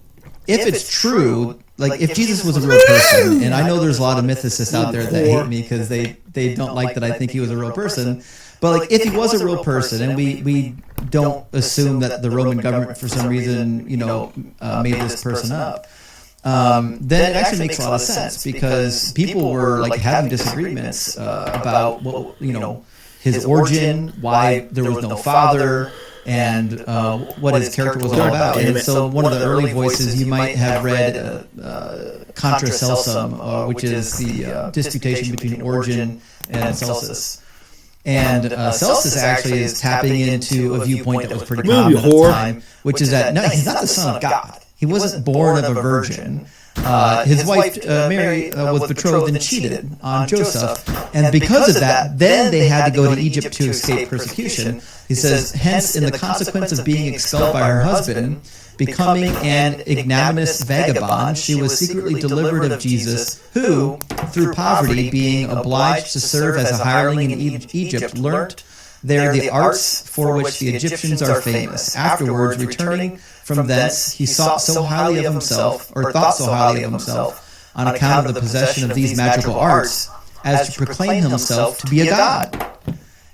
if it's true, like if Jesus was a real person, and I know there's a lot of mythicists out there that hate me because they don't like that I think he was a real person, but like if he was a real person, and we don't assume that the Roman government for some reason made this person up, then it actually makes a lot of sense because people were like having disagreements about what his origin, why there was no father, and what his character was all about. And so one of the early voices you might have read Contra Celsum, which is the disputation between Origen and Celsus. And Celsus actually is tapping into a viewpoint that was pretty common at the time, which is that, no, he's not the son of God. He wasn't born of a virgin. His wife, Mary, was betrothed and cheated on Joseph. And because of that, then they had to go to Egypt to escape persecution. He says, hence, in the consequence of being expelled by her husband, becoming an ignominious vagabond, she was secretly delivered of Jesus, who, through poverty, being obliged to serve as a hireling in Egypt, learnt there the arts for which the Egyptians are famous. Afterwards, returning from thence, he thought so highly of himself, on account of the possession of these magical arts, as to proclaim himself to be a god.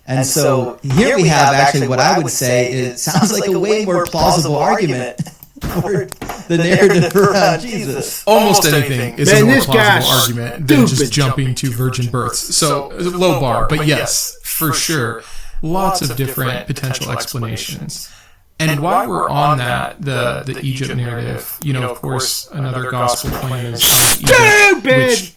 And so here we have actually what I would say it sounds like a way more plausible argument for the narrative around Jesus. Almost anything is a more plausible argument than just jumping to virgin births. So low bar, but yes, for sure. Lots of different potential explanations. And while we're on that, the Egypt narrative, of course, another gospel claim is Egypt, which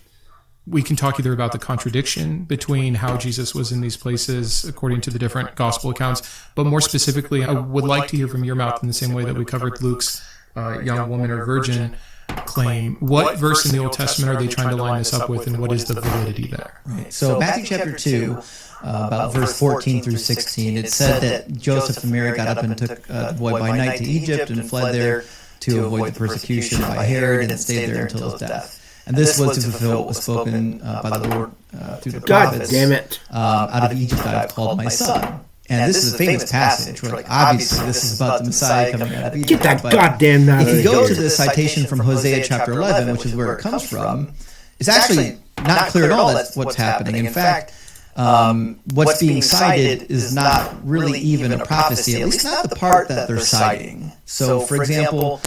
we can talk either about the contradiction between how Jesus was in these places according to the different gospel accounts, but more specifically, I would like to hear from your mouth in the same way that we covered Luke's young woman or virgin claim. What verse in the Old Testament are they trying to line this up with, and what is the validity there? Right. So Matthew chapter 2, about verse 14 through 16, it said that Joseph and Mary got up and took the boy by night to Egypt and fled there to avoid the persecution by Herod and stayed there until his death. And this was to fulfill what was spoken by the Lord through the prophets. God damn it. Out of Egypt I have called my son. And this is a famous passage where, obviously, this is about the Messiah coming out of Egypt. Get that goddamn out of here. If you go to the citation from Hosea chapter 11, which is where it comes from, it's actually not clear at all that's what's happening. In fact, what's being cited is not really even a prophecy, at least not the part that they're citing. So, for example,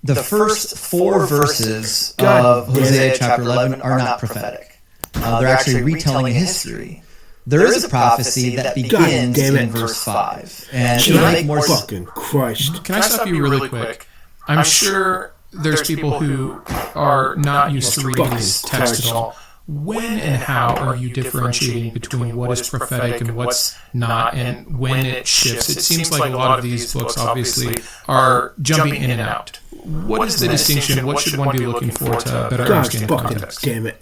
the first 4 verses of Hosea chapter 11 are not prophetic. They're actually retelling a history. There is a prophecy that begins in verse 5. And to make more fucking Christ. Can I stop you really quick? I'm sure there's people who are not used to reading this text at all. When and how are you differentiating between what is prophetic and what's not, and when it shifts? It seems like a lot of these books obviously are jumping in and out. What is the distinction? What should one be looking for to better understand the context? Damn it.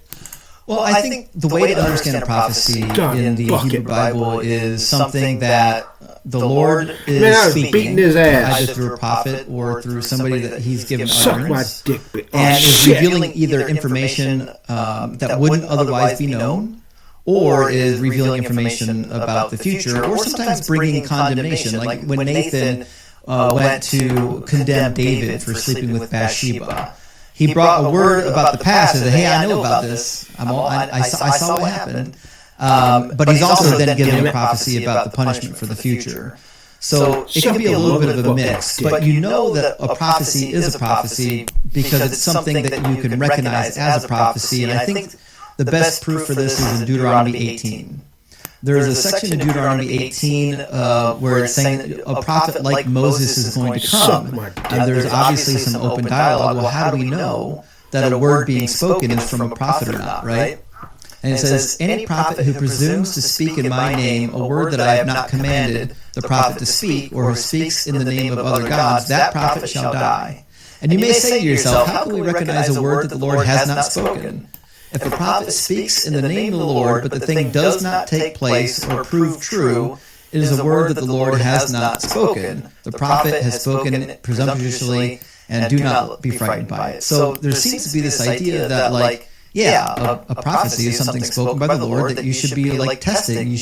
Well, I think the way to understand prophecy in the Hebrew Bible is something that the Lord is speaking, either through a prophet or through somebody that he's given utterance, and is revealing either information that wouldn't otherwise be known, or is revealing information about the future, or sometimes bringing condemnation, like when Nathan went to condemn David for sleeping with Bathsheba. He brought a word about the past and said, hey, I know about this. I saw what happened. But he's also then giving a prophecy about the punishment for the future. So it can be a little bit of a mix. But you know that a prophecy is a prophecy because it's something that you can recognize as a prophecy. And I think the best proof for this is in Deuteronomy 18. There is a section in Deuteronomy 18 where it's saying that a prophet like Moses is going to come. And there's obviously some open dialogue. Well, how do we know that a word being spoken is from a prophet or not, right? And it says, any prophet who presumes to speak in my name a word that I have not commanded the prophet to speak, or who speaks in the name of other gods, that prophet shall die. And you may say to yourself, how can we recognize a word that the Lord has not spoken? If a prophet speaks in the name of the Lord, but the thing does not take place or prove true, it is a word that the Lord has not spoken. The prophet has spoken presumptuously, and do not be frightened by it. So there seems to be this idea that, a prophecy is something spoken by the Lord that you should be testing.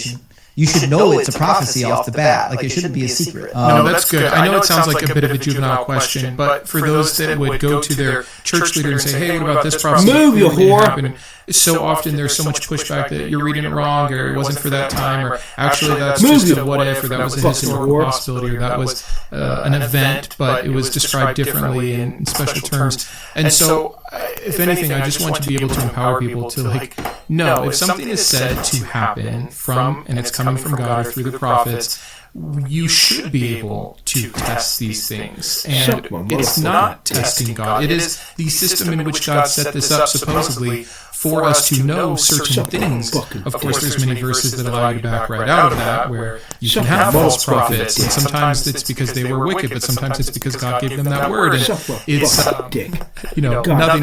You should know it's a prophecy off the bat. It shouldn't be a secret. No, that's good. I know it sounds like a bit of a juvenile question, but for those that would go to their church leader and say, hey, what about this prophecy? Move, you whore! So often there's so much pushback that you're reading it wrong, or it wasn't for that time, or actually that's just a what if, or that was a historical possibility, or that was an event, but it was described differently in special terms. And so, if anything, I just want to be able to empower people to no, if something is said to happen from, and it's coming from God or through the prophets, you should be able to test these things. And it's not testing God. It is the system in which God set this up, supposedly, for us to know certain things. Of course, there's many verses that allow you to back right out of that, where you can have false prophets, and sometimes it's because they were wicked, but sometimes it's because God gave them that word. And it's, nothing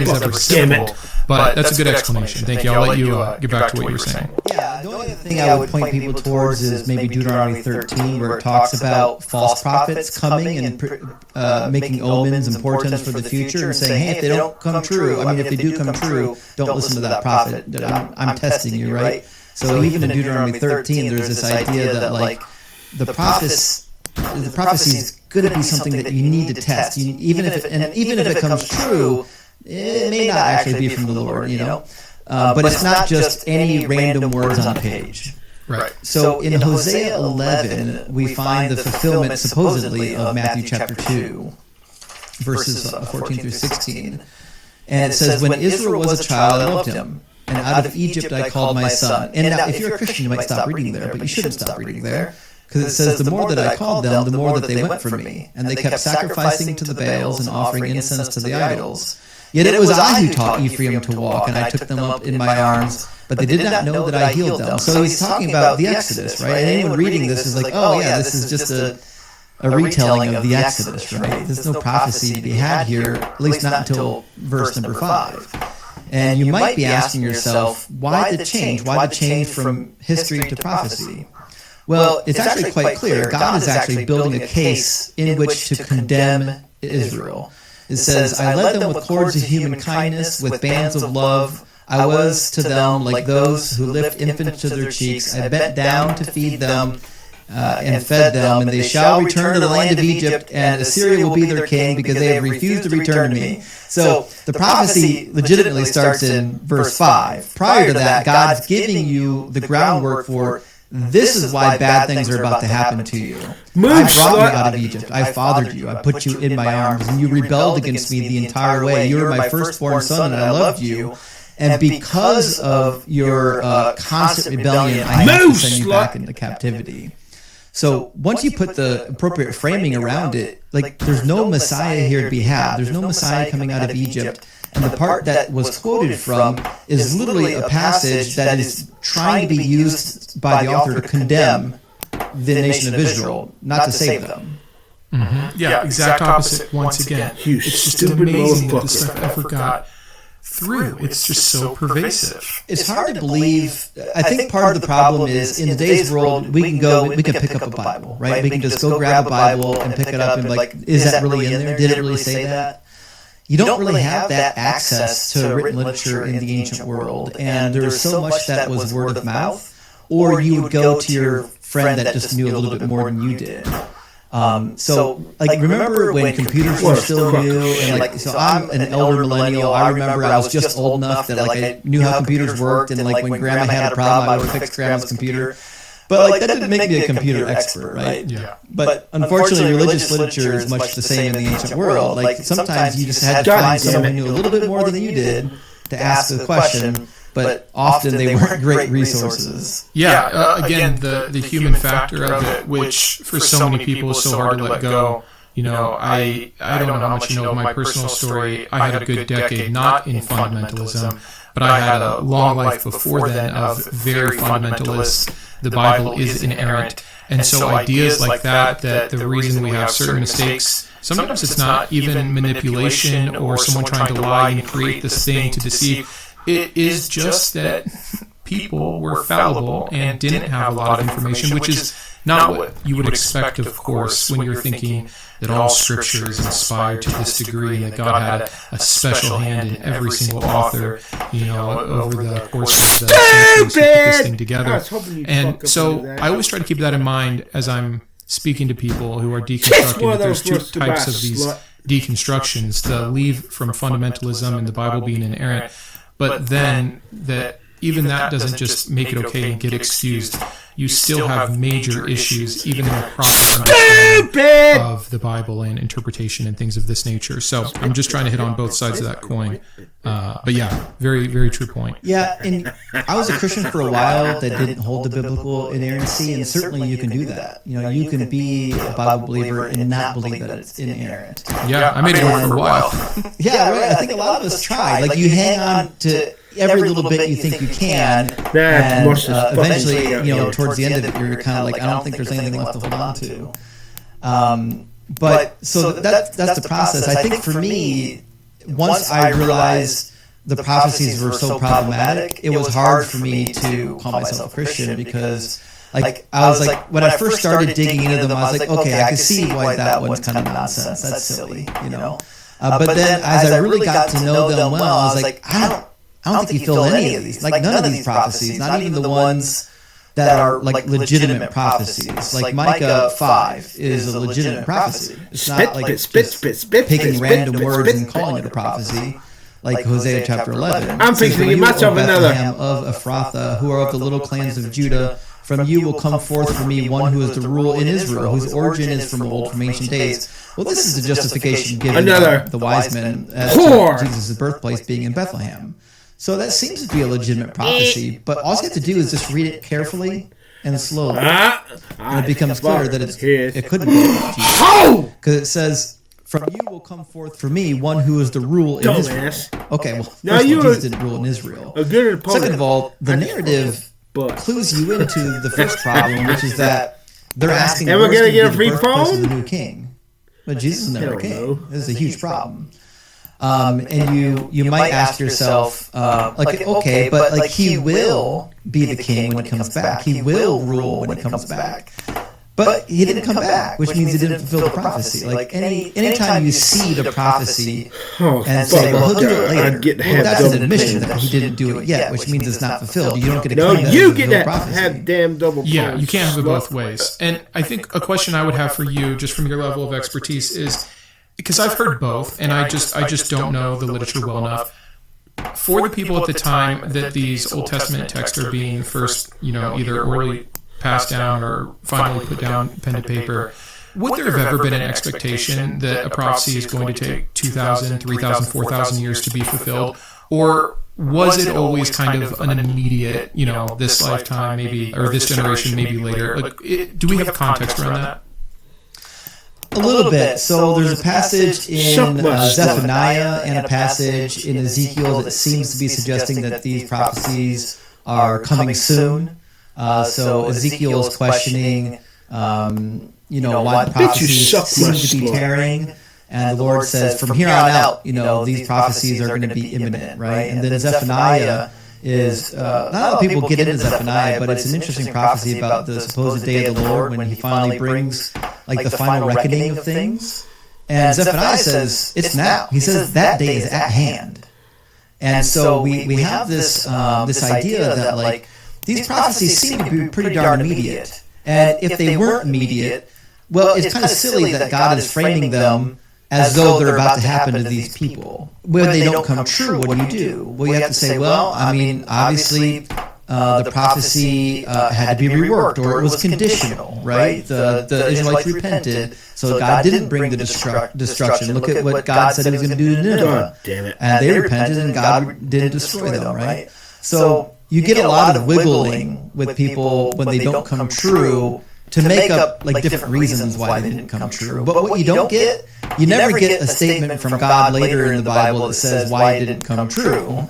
is ever simple. But that's a good explanation. Thank you. I'll let you get back to what you were saying. Yeah, the only thing I would point people towards is maybe Deuteronomy 13, where it talks about false prophets coming and making omens and portents for the future, and saying, hey, if they don't come true, if they do come true, don't listen to that prophet. I'm testing you, right? So even in Deuteronomy 13, there's this idea that the prophecy is going to be something that you need to test. Even if it comes true, it may not actually be from the Lord, but it's not just any random words on a page. Right. So in Hosea 11, we find the fulfillment supposedly of Matthew chapter 2, verses 14 through 16. And it says, when Israel was a child, I loved him, and out of Egypt I called my son. And now, if you're a Christian, you might stop reading there, but you shouldn't stop reading there. Because it says, the more that I called them, the more that they went from me. And they kept sacrificing to the Baals and offering incense to the idols. Yet it was I who taught Ephraim to walk, and I took them up in my arms, but they did not know that I healed them. So he's talking about the Exodus, right? And anyone reading this is like, oh yeah, this is just a retelling of the Exodus, right? There's no prophecy to be had here, at least not until verse number 5. And you might be asking yourself, why the change? Why the change from history to prophecy? Well, it's actually quite clear. God is actually building a case in which to condemn Israel. It says, I led them with cords of human kindness, with bands of love. I was to them like those who lift infants to their cheeks. I bent down to feed them and fed them, and they shall return to the land of Egypt, and Assyria will be their king because they have refused to return to me. So the prophecy legitimately starts in verse 5. Prior to that, God's giving you the groundwork for this is why bad things are about to happen to you. I brought you out of Egypt. I fathered you. I put you in my arms, and you rebelled against me the entire way. You were my firstborn son, and I loved you. And because of your constant rebellion, I have to send you back into captivity. So once you put the appropriate framing around it, like there's no Messiah here to be had. There's no Messiah coming out of Egypt. And the part that was quoted from is literally a passage that is trying to be used by the author to condemn the nation of Israel, not to save them. Mm-hmm. Yeah, exact opposite once again. It's just amazing that this stuff ever got through. It's just so pervasive. It's hard to believe. I think part of the problem is in today's world, we can pick up a Bible, right? We can just go grab a Bible and pick it up and be like, is that really in there? Did it really say that? You don't really have that access to written literature in the ancient world. And there's so much that was word of mouth, or you would go to your friend that just knew a little bit more than you did. So remember when computers were still new, and so I'm an elder millennial. I remember I was just old enough that I knew how computers worked, and when Grandma had a problem, I would fix Grandma's computer. But that didn't make me a computer expert, right? Yeah. But unfortunately, religious literature is much the same in the ancient world. Sometimes you just had to find someone who knew a little bit more than you did to ask the question. But often they weren't great resources. Yeah, again, the human factor of it, which for so many people is so hard to let go. I don't know how much you know of my personal story. I had a good decade, not in fundamentalism, but I had a long life before then of very fundamentalist. The Bible is inerrant. And so ideas like that the reason we have certain mistakes, sometimes it's not even manipulation or someone trying to lie and create this thing to deceive. It is just that people were fallible and didn't have a lot of information, which is not what you would expect, of course, when you're thinking that all Scripture is inspired to this degree and that God had a special hand in every single author, over the course of the centuries to put this thing together. And so I always try to keep that in mind as I'm speaking to people who are deconstructing. That there's two types of these deconstructions: the leave from fundamentalism and the Bible being inerrant. But then that even that doesn't just make it okay and get excused. You still have major issues, even in the proper understanding of the Bible and interpretation and things of this nature. So I'm just trying to hit on both sides of that coin. But yeah, very, very true point. Yeah, and I was a Christian for a while that didn't hold the biblical inerrancy, and certainly you can do that. You can be a Bible believer and not believe that it's inerrant. Yeah, I made it work for a while. Yeah, right. I think a lot of us try. You hang on to every little bit you think you can, and eventually, towards the end of it, you're kind of like, I don't think there's anything left to hold on to. But so that's the process. I think for me, once I realized the prophecies were so problematic, it was hard for me to call myself a Christian because, I was like, when I first started digging into them, I was like, okay, I can see why that one's kind of nonsense. That's silly, But then as I really got to know them well, I was like, I don't think you feel any of these. None of these prophecies, not even the ones that are legitimate prophecies. Micah 5 is a legitimate prophecy. It's not picking random words and calling it a prophecy, like Hosea chapter 11. I'm thinking you must have another. Of Ephrathah, who are of the little clans of Judah, from you will come forth for me one who is to rule in Israel, whose origin is from old, from ancient days. Well, this is the justification given by the wise men as to Jesus' birthplace being in Bethlehem. So that seems to be a legitimate prophecy, but all you have to do is just read it carefully and slowly, and it becomes clear that it couldn't be Jesus. Because it says, from you will come forth for me one who is to rule in Israel. Okay, well, first of all, Jesus didn't rule in Israel. Second of all, the narrative clues you into the first problem, which is that they're asking the birthplace of the new king. But Jesus is never a king. This is a huge problem. And you might ask yourself, okay, but he will be the king when he comes back. He will rule when he comes back. But he didn't come back, which means he didn't fulfill the prophecy. Like anytime you see the prophecy and say, well, he'll do it later, well, that's an admission that he didn't do it yet, which means it's not fulfilled. You don't get to claim that you get to have damn double. Yeah, you can't have it both ways. And I think a question I would have for you, just from your level of expertise, is because I've heard both, and I just don't know the literature well enough. For the people at the time that these Old Testament texts are being first, either orally passed down or finally put down pen to paper, would there have ever been an expectation that a prophecy is going to take 2,000, 3,000, 4,000 years to be fulfilled? Or was it always kind of an immediate, this lifetime maybe, or this generation maybe later? Do we have context around that? A little bit. So there's a passage in Zephaniah and a passage in Ezekiel that seems to be suggesting that these prophecies are coming soon. So Ezekiel is questioning, why the prophecies seem to be tarrying. And the Lord says, from here on out, these prophecies are going to be imminent, right? And then Zephaniah is, not a lot of people get into Zephaniah, but it's an interesting prophecy about the supposed day of the Lord when he finally brings the final reckoning of things. And Zephaniah says, it's now. He says that day is at hand. And so we have this idea that these prophecies seem to be pretty darn immediate. And if they weren't immediate, well, it's kind of silly that God is framing them as though they're about to happen to these people. When they don't come true, what do you do? Well, you have to say, well, obviously the prophecy had to be reworked, or it was conditional, right? The Israelites repented, so God didn't bring the destruction. Look at what God said he was going to do to Nineveh. God damn it. And they repented, and God didn't destroy them, right? So you get a lot of wiggling with people when they don't come true to make up different reasons why they didn't come true. But what you don't get, you never get a statement from God later in the Bible that says why it didn't come true.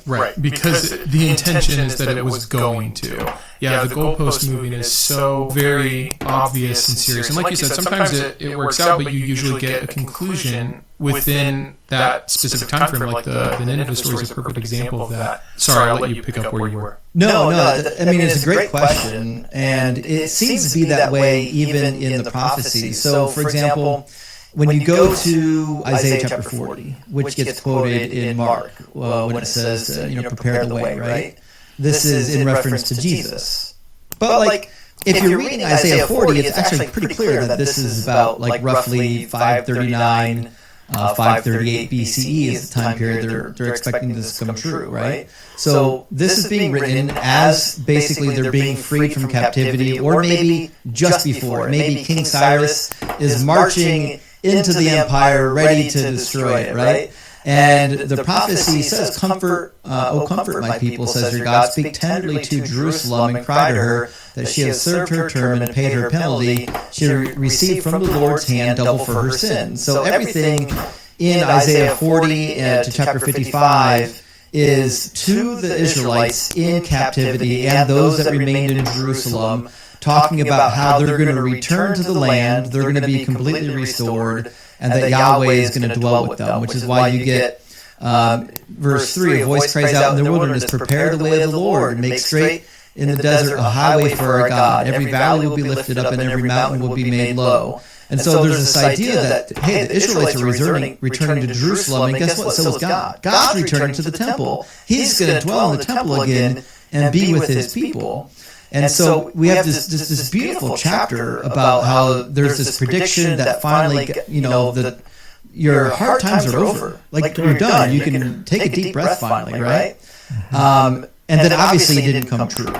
Right, because the intention is that it was going to. Yeah, the goalpost moving is so very obvious and serious. And like you said, sometimes it works out, but you usually get a conclusion within that specific time frame. Like the Nineveh story is a perfect example of that. Sorry, I'll let you pick up where you were. No, it's a great question, and it seems to be that way even in the prophecy. So, for example, when you go to Isaiah chapter 40, which gets quoted in Mark, when it says, prepare the way, right? This is in reference to Jesus. But, if you're reading Isaiah 40, it's actually pretty clear that this is about, roughly 539, 538 BCE is the time period they're expecting this to come true, right? So this is being written as basically they're being freed from captivity, or maybe just before. Maybe King Cyrus is marching into the empire ready to destroy it, right? And the prophecy says, comfort, comfort my people, says your God. Speak tenderly to Jerusalem and cry to her that she has served her term and paid her penalty. She received from the Lord's hand double for her sin. So everything in Isaiah 40 to chapter 55 is to the Israelites in captivity and those that remained in Jerusalem, talking about how they're going to return to the land, they're going to be completely restored, and that Yahweh is going to dwell with them, which is why you get verse 3, a voice cries out in the wilderness, prepare the way of the Lord, make straight in the desert a highway for our God. Every valley will be lifted up and every mountain will be made low. And so there's this idea that, hey, the Israelites are returning to Jerusalem, and guess what? So is God. God's returning to the temple. He's going to dwell in the temple again and be with his people. And so we have this beautiful chapter about how there's this prediction that finally, your hard times are over. You're done. You can take a deep breath finally, right? And then obviously it didn't come true.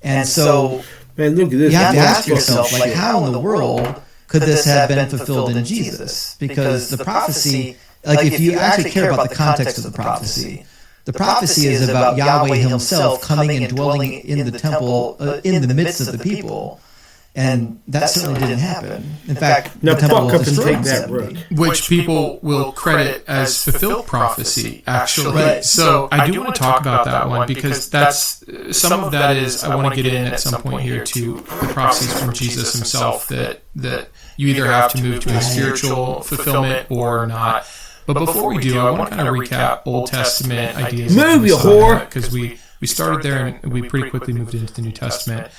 And so man, look at this. You have to ask yourself, how in the world could this have been fulfilled in Jesus? Because the prophecy, if you actually care about the context of the prophecy is about Yahweh himself coming and dwelling in the temple, in the midst of the people. And that certainly didn't happen. In fact, the temple was destroyed in 70. Which people will credit as fulfilled prophecy, actually. Right. So I do want to talk about that one, because that's some of that is, I want to get in at some point here to the prophecies from Jesus himself that you either have to move to a spiritual fulfillment or not. But before we do, I want to kind of recap Old Testament ideas. Move, you whore! Because we started there and we pretty quickly moved into the New Testament.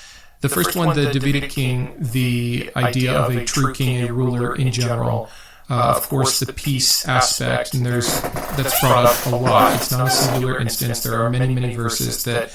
The first one, the Davidic king, the idea of a true king, a ruler in general. Of course, the peace aspect, and that's brought up a lot. It's not a singular instance. There are many, many verses that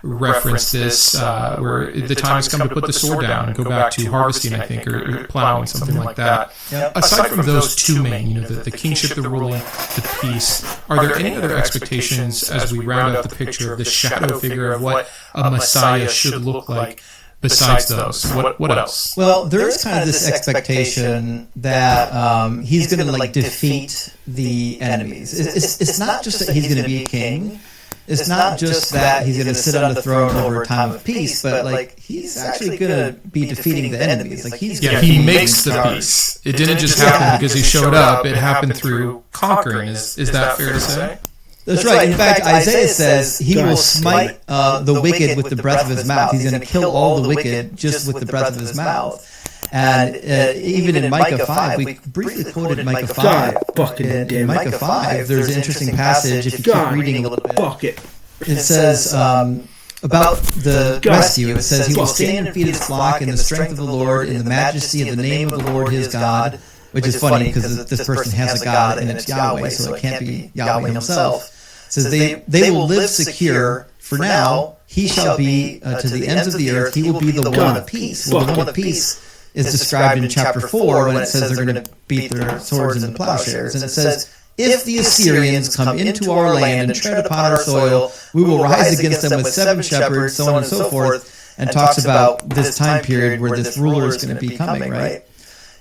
reference this, where the time has come to put the sword down and go back to harvesting, I think, or plowing, something like that. Yep. Aside from those two main, the kingship, the ruling, the peace, are there any other expectations as we round out the picture of the shadow figure of what a Messiah should look like? Besides those, what else? Well, there's kind of this expectation that he's going to defeat the enemies. It's not just that he's going to be a king. It's not just that he's going to sit on the throne over a time of peace, but he's actually going to be defeating the enemies. He makes the peace. It didn't just happen because he showed up. It happened through conquering. Is that fair to say? That's right. In fact, Isaiah says he will smite the wicked with the breath of his mouth. He's going to kill all the wicked just with the breath of his mouth. And even in Micah 5, we briefly quoted Micah 5. In Micah 5, there's an interesting passage, if you keep reading a little bit. It says about the rescue. It says, he will stand and feed his flock in the strength of the Lord, in the majesty of the name of the Lord his God. Which is funny because this person has a God and it's Yahweh, so it can't be Yahweh himself. It says they will live secure. For now, he shall be to the ends of the earth. He will be the one of peace. Well, the one of peace is described in chapter 4 when it says they're going to beat their swords into plowshares. And it says, if the Assyrians come into our land and tread upon our soil, we will rise against them with 7 shepherds, so on and so forth, and talks about this time period where this ruler is going to be coming, right?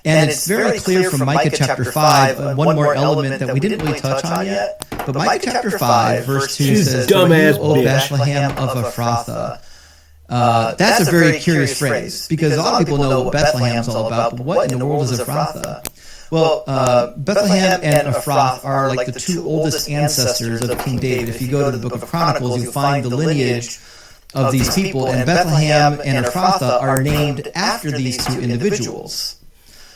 And it's very clear from Micah chapter 5, one more element that we didn't really touch on yet. But Micah chapter 5, verse 2 says, "Dumbass, O Bethlehem of Ephrathah." That's a very curious phrase, because a lot of people know what Bethlehem's all about, but what in the world is Ephrathah? Well, Bethlehem and Ephrath are like the two oldest ancestors of King David. If you go to the book of Chronicles, you find the lineage of these people, and Bethlehem and Ephrathah are named after these two individuals.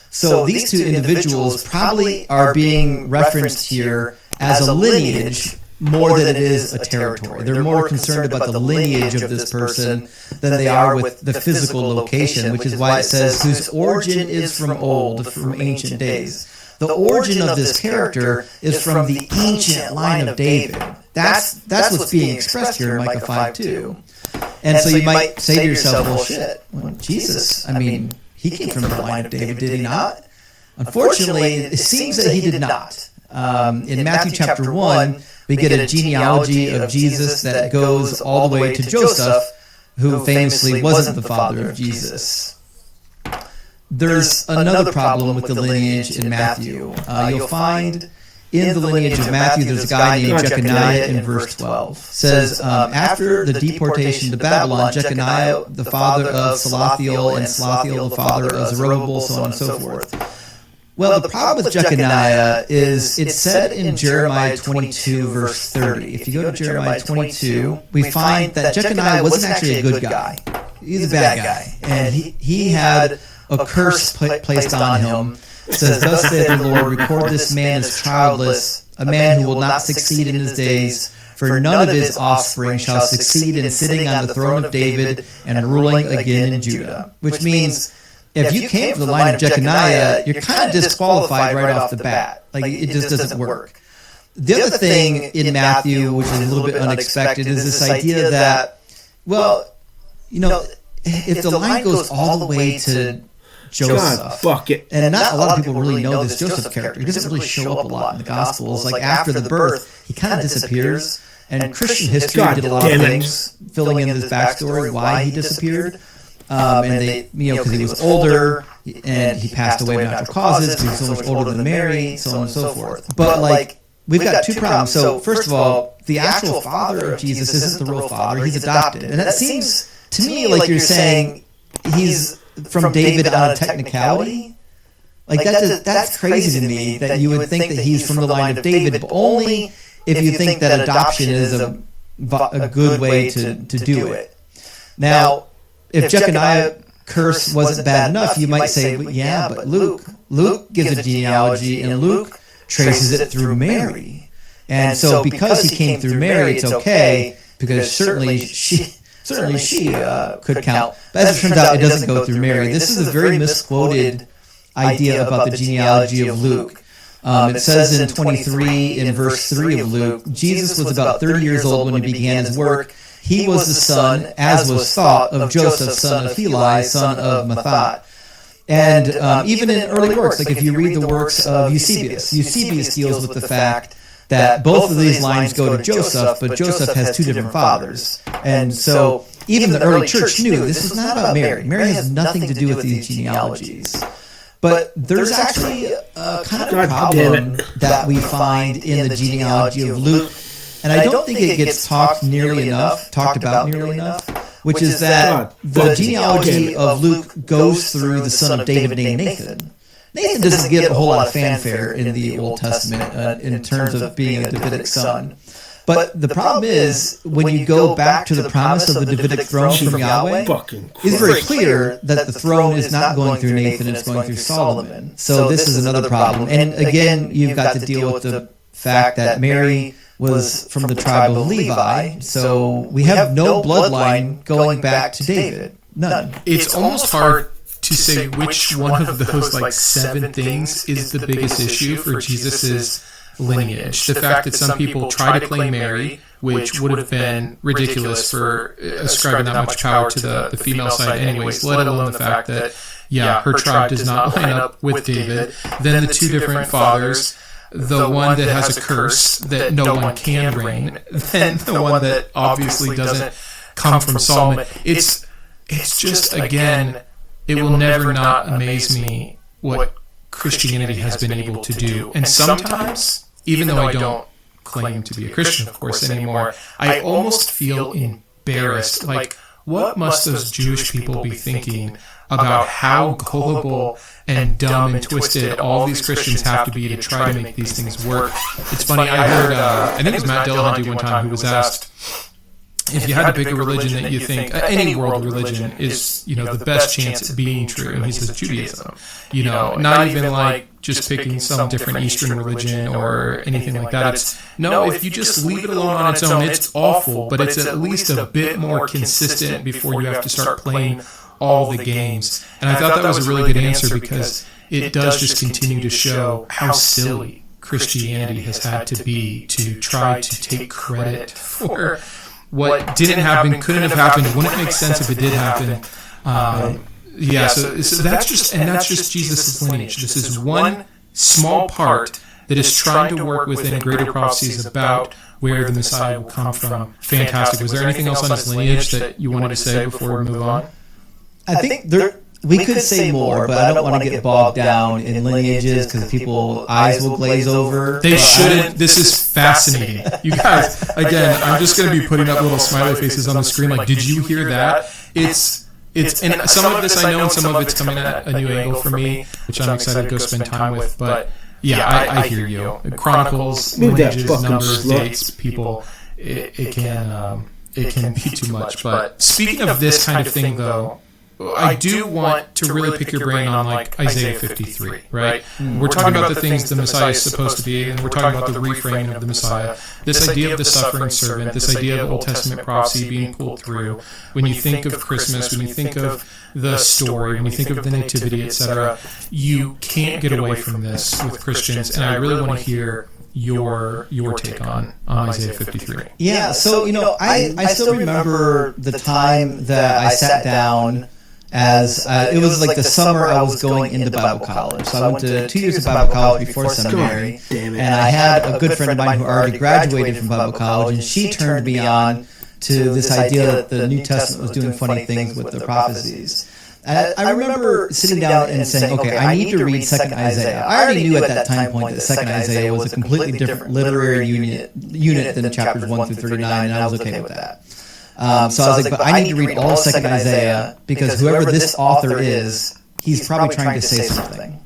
So these two individuals probably are being referenced here as a lineage more than it is a territory. They're more concerned about the lineage of this person than they are with the physical location, which is why it says, whose origin is from old, from ancient days. The origin of this character is from the ancient line of David. That's what's being expressed here in Micah 5 too. And so you might say to yourself, well, shit, Jesus, I mean, he came from the line of David, did he not? Unfortunately, it seems that he did not. In Matthew chapter 1, we get a genealogy of Jesus that goes all the way to Joseph, who famously wasn't the father of Jesus. There's another problem with the lineage in Matthew. You'll find in the lineage of Matthew, there's a guy named Jeconiah in verse 12. It says, after the deportation to Babylon, Jeconiah, the father of Salathiel, and Salathiel, the father of Zerubbabel, so on and so forth. Well, the problem with Jeconiah is it's said in Jeremiah 22, verse 30. If you go to Jeremiah 22, we find that Jeconiah wasn't actually a good guy. He's a bad guy. And he had a curse placed on him. It says, thus saith the Lord, record this man as childless, a man who will not succeed in his days, for none of his offspring shall succeed in sitting on the throne of David and ruling again in Judah. Which means, if you came from the line of Jeconiah, you're kind of disqualified right off the bat. It just doesn't work. The other thing in Matthew, which is a little bit unexpected, is this idea that, well, if the line goes all the way to Joseph, and not a lot of people really know this Joseph character. He doesn't really show up a lot in the Gospels. After the birth, he kind of disappears, and Christian history did a lot of things, filling in this backstory, why he disappeared. And they, because he was older, and he passed away of natural causes, because he was so much older than Mary, so on and so forth. But, we've got two problems. So, first of all, the actual father of Jesus isn't the real father, he's adopted. And that seems, to me, like you're saying he's from David on a technicality. That's crazy to me, that you would think that he's from the line of David, but only if you think that adoption is a good way to do it. Now, if Jeconiah curse wasn't bad enough, you might say, well, yeah, but Luke gives a genealogy, and Luke traces it through Mary. And so because he came through Mary, it's okay, because certainly certainly she could count. But as it turns out, it doesn't go through Mary. This is a very misquoted idea about the genealogy of Luke. It says in 23, in verse 3 of Luke, Jesus was about 30 years old when he began his work. He was the son, as was thought, of Joseph, son of Heli, son of Matthat. And even in early works, like if you read the works of Eusebius deals with the fact that both of these lines go to Joseph, but Joseph has two different fathers. And so even the early church knew this was not about Mary. Mary has nothing to do with these genealogies. But there's actually a kind of a problem that we find in the genealogy of Luke, and I don't think it gets talked about nearly enough, which is that the genealogy of Luke goes through the son of David named Nathan. Nathan doesn't get a whole lot of fanfare in the Old Testament in terms of being a Davidic son. But the problem is, when you go back to the promise of the Davidic throne from Yahweh, it's very clear that the throne is not going through Nathan, it's going through Solomon. So this is another problem. And again, you've got to deal with the fact that Mary was from the tribe of Levi, so we have no bloodline going back to David. None. It's almost hard to say which one of those like 7 things is the biggest issue for Jesus's lineage. The fact that some people try to claim Mary, which would have been ridiculous for ascribing that much power to the female side anyways, let alone the fact that, her tribe does not line up with David. Then the 2 different fathers, the one that has a curse that no one can reign, then the one that obviously doesn't come from Solomon. It's just, again, it will never not amaze me what Christianity has been able to do. And sometimes, even though I don't claim to be a Christian, of course, anymore, I almost feel embarrassed. Like, what must those Jewish people be thinking about how gullible and dumb and twisted all these Christians have to be to try to make these things work? It's funny, I heard, I think it was Matt Dillahunty one time who was asked, if you had to pick a religion that you think, any world religion is, the best chance at being true, and he says Judaism. Not even like just picking some different Eastern religion or anything like that. It's, no, if you just leave it alone on its own, it's awful, but it's at least a bit more consistent before you have to start playing all the games. And I thought that was a really good answer because it does just continue to show how silly Christianity has had to be to try to take credit for what didn't happen, couldn't have happened, wouldn't make sense if it did happen. So that's just Jesus' lineage. This is one small part that is trying to work within greater prophecies about where the Messiah will come from. Fantastic. Was there anything else on his lineage that you wanted to say before we move on? I think we could say more, but I don't want to get bogged down in lineages because people's eyes will glaze over. They shouldn't. This is fascinating. You guys, again, I'm just going to be putting up little smiley faces on the screen like, did you hear that? It's and some of this I know and some of it's coming at a new angle for me, which I'm excited to go spend time with. But I hear you. Chronicles, lineages, numbers, dates, people, it can be too much. But speaking of this kind of thing, though, I do want to really pick your brain on like Isaiah 53, right? We're talking about the things the Messiah is supposed to be, and we're talking about the reframing of the Messiah. This idea of the suffering servant, this idea of Old Testament prophecy being pulled through. When you think of Christmas, when you think of the story, when you think of the Nativity, etc., you can't get away from this with Christians, and I really want to hear your take on Isaiah 53. Yeah, so I still remember the time that I sat down. It was like the summer I was going into Bible college. So I went to 2 years of Bible college before seminary. And I had a good friend of mine who already graduated from Bible college, and she turned me on to this idea that the New Testament was doing funny things with the prophecies. And I remember sitting down and saying, okay, I need to read 2nd Isaiah. I already knew at that time point that 2nd Isaiah was a completely different literary unit than chapters 1 through 39, and I was okay with that. So I was like, but I need to read all of 2nd Isaiah because whoever this author is, he's probably trying to say something.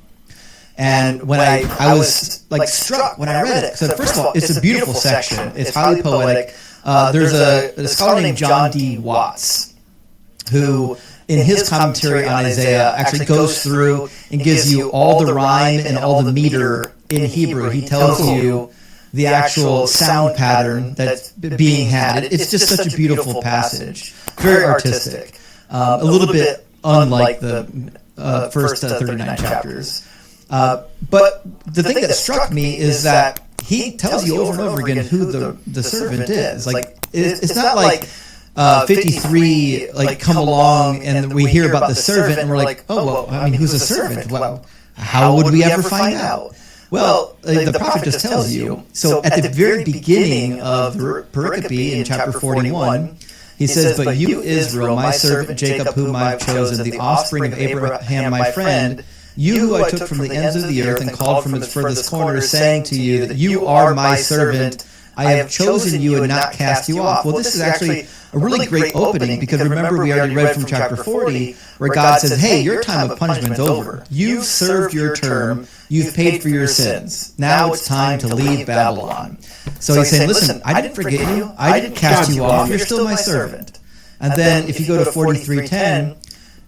And when I was like struck when I read it. So first of all, it's a beautiful section. It's highly poetic. There's a scholar named John D. Watts who, in his commentary on Isaiah, actually goes through and gives you all the rhyme and all the meter in Hebrew. He tells you the actual sound pattern that's being had. It's just such a beautiful passage, very artistic, a little bit unlike the first 39 chapters. But the thing that struck me is that he tells you over and over again who the servant is. Like it's not like 53 like come along and we hear about the servant and we're like, oh well, I mean, who's a servant? Well, how would we ever find out? Well, the prophet just tells you. So at the very beginning of the pericope in chapter 41, he says, "But you, Israel, my servant Jacob, whom I have chosen, the offspring of Abraham, my friend, you who I took from the ends of the earth and called from its furthest corners, saying to you that you are my servant, I have chosen you and not cast you off." Well, this is actually a really great opening, because remember we already read from chapter 40 where God says, hey, your time of punishment's over. You've served your term. You've paid for your sins. Now it's time to leave Babylon. So he's saying, listen, I didn't forget you. I didn't cast you off. You're still my servant. And then if you go to 43:10,